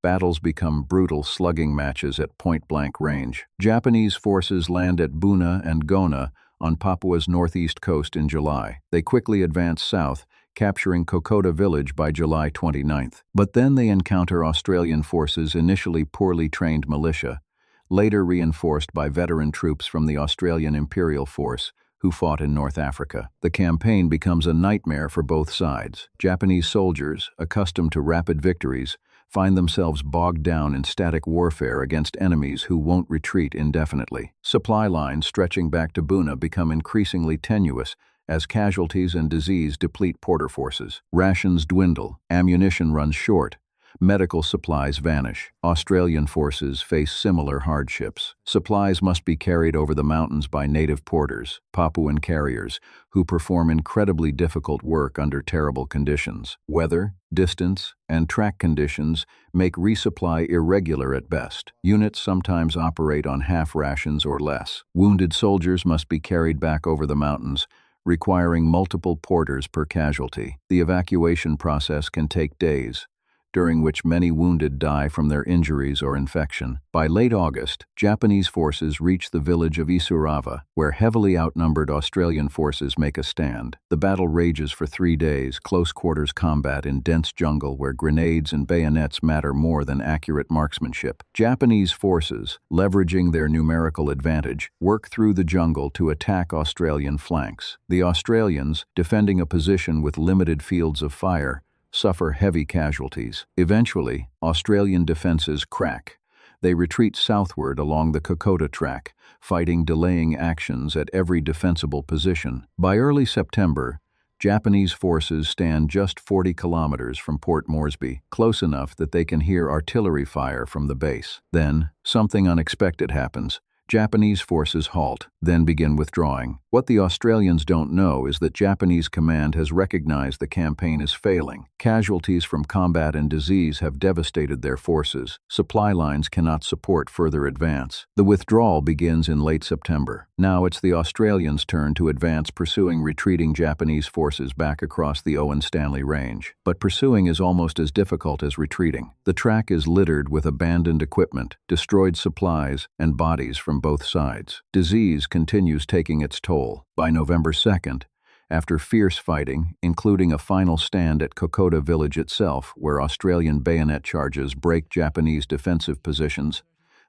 Battles become brutal slugging matches at point-blank range. Japanese forces land at Buna and Gona on Papua's northeast coast in July. They quickly advance south, capturing Kokoda village by July 29th. But then they encounter Australian forces, initially poorly trained militia, later reinforced by veteran troops from the Australian Imperial Force, who fought in North Africa. The campaign becomes a nightmare for both sides. Japanese soldiers, accustomed to rapid victories, find themselves bogged down in static warfare against enemies who won't retreat indefinitely. Supply lines stretching back to Buna become increasingly tenuous as casualties and disease deplete porter forces. Rations dwindle, ammunition runs short, medical supplies vanish. Australian forces face similar hardships. Supplies must be carried over the mountains by native porters, Papuan carriers, who perform incredibly difficult work under terrible conditions. Weather, distance, and track conditions make resupply irregular at best. Units sometimes operate on half rations or less. Wounded soldiers must be carried back over the mountains, requiring multiple porters per casualty. The evacuation process can take days, during which many wounded die from their injuries or infection. By late August, Japanese forces reach the village of Isurava, where heavily outnumbered Australian forces make a stand. The battle rages for 3 days, close-quarters combat in dense jungle where grenades and bayonets matter more than accurate marksmanship. Japanese forces, leveraging their numerical advantage, work through the jungle to attack Australian flanks. The Australians, defending a position with limited fields of fire, suffer heavy casualties. Eventually, Australian defenses crack. They retreat southward along the Kokoda Track, fighting delaying actions at every defensible position. By early September, Japanese forces stand just 40 kilometers from Port Moresby, close enough that they can hear artillery fire from the base. Then, something unexpected happens. Japanese forces halt, then begin withdrawing. What the Australians don't know is that Japanese command has recognized the campaign is failing. Casualties from combat and disease have devastated their forces. Supply lines cannot support further advance. The withdrawal begins in late September. Now it's the Australians' turn to advance, pursuing retreating Japanese forces back across the Owen Stanley Range. But pursuing is almost as difficult as retreating. The track is littered with abandoned equipment, destroyed supplies, and bodies from both sides. Disease continues taking its toll. By November 2nd, after fierce fighting, including a final stand at Kokoda village itself, where Australian bayonet charges break Japanese defensive positions,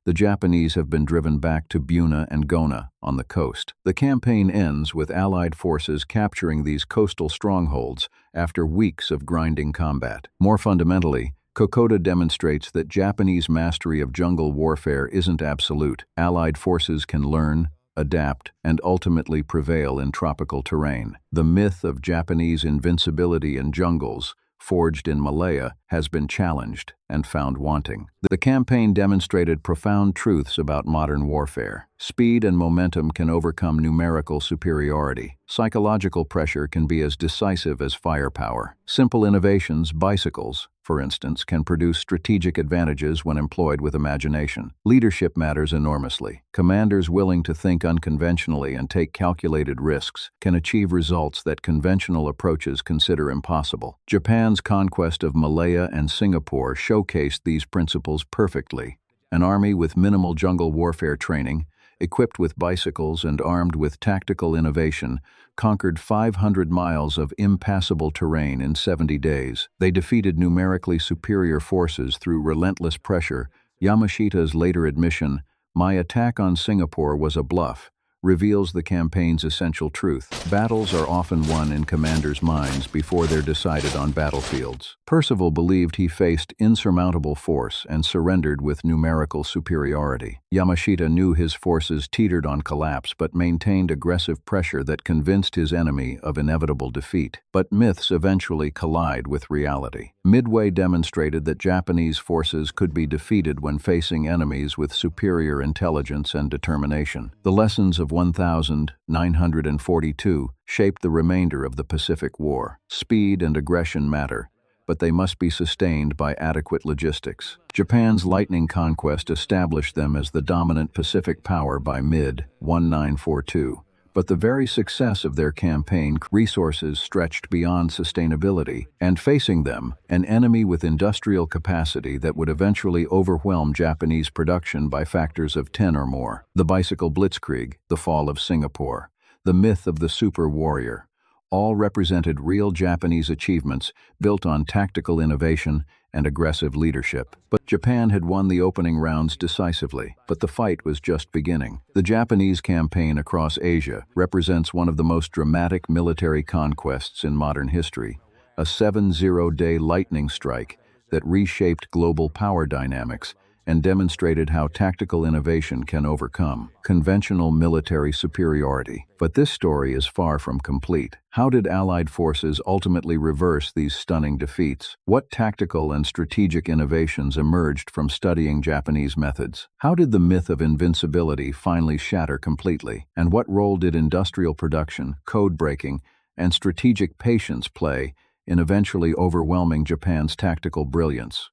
the Japanese have been driven back to Buna and Gona on the coast. The campaign ends with Allied forces capturing these coastal strongholds after weeks of grinding combat. More fundamentally, Kokoda demonstrates that Japanese mastery of jungle warfare isn't absolute. Allied forces can learn, adapt, and ultimately prevail in tropical terrain. The myth of Japanese invincibility in jungles, forged in Malaya, has been challenged and found wanting. The campaign demonstrated profound truths about modern warfare. Speed and momentum can overcome numerical superiority. Psychological pressure can be as decisive as firepower. Simple innovations, bicycles, for instance, can produce strategic advantages when employed with imagination. Leadership matters enormously. Commanders willing to think unconventionally and take calculated risks can achieve results that conventional approaches consider impossible. Japan's conquest of Malaya and Singapore showcased these principles perfectly. An army with minimal jungle warfare training, equipped with bicycles and armed with tactical innovation, conquered 500 miles of impassable terrain in 70 days. They defeated numerically superior forces through relentless pressure. Yamashita's later admission, "My attack on Singapore was a bluff," reveals the campaign's essential truth. Battles are often won in commanders' minds before they're decided on battlefields. Percival believed he faced insurmountable force and surrendered with numerical superiority. Yamashita knew his forces teetered on collapse but maintained aggressive pressure that convinced his enemy of inevitable defeat. But myths eventually collide with reality. Midway demonstrated that Japanese forces could be defeated when facing enemies with superior intelligence and determination. The lessons of 1942 shaped the remainder of the Pacific War. Speed and aggression matter, but they must be sustained by adequate logistics. Japan's lightning conquest established them as the dominant Pacific power by mid-1942. But the very success of their campaign, resources stretched beyond sustainability, and facing them, an enemy with industrial capacity that would eventually overwhelm Japanese production by factors of 10 or more. The bicycle blitzkrieg, the fall of Singapore, the myth of the super warrior, all represented real Japanese achievements built on tactical innovation and aggressive leadership. But Japan had won the opening rounds decisively, but the fight was just beginning. The Japanese campaign across Asia represents one of the most dramatic military conquests in modern history, a 70-day lightning strike that reshaped global power dynamics and demonstrated how tactical innovation can overcome conventional military superiority. But this story is far from complete. How did Allied forces ultimately reverse these stunning defeats? What tactical and strategic innovations emerged from studying Japanese methods? How did the myth of invincibility finally shatter completely? And what role did industrial production, code breaking, and strategic patience play in eventually overwhelming Japan's tactical brilliance?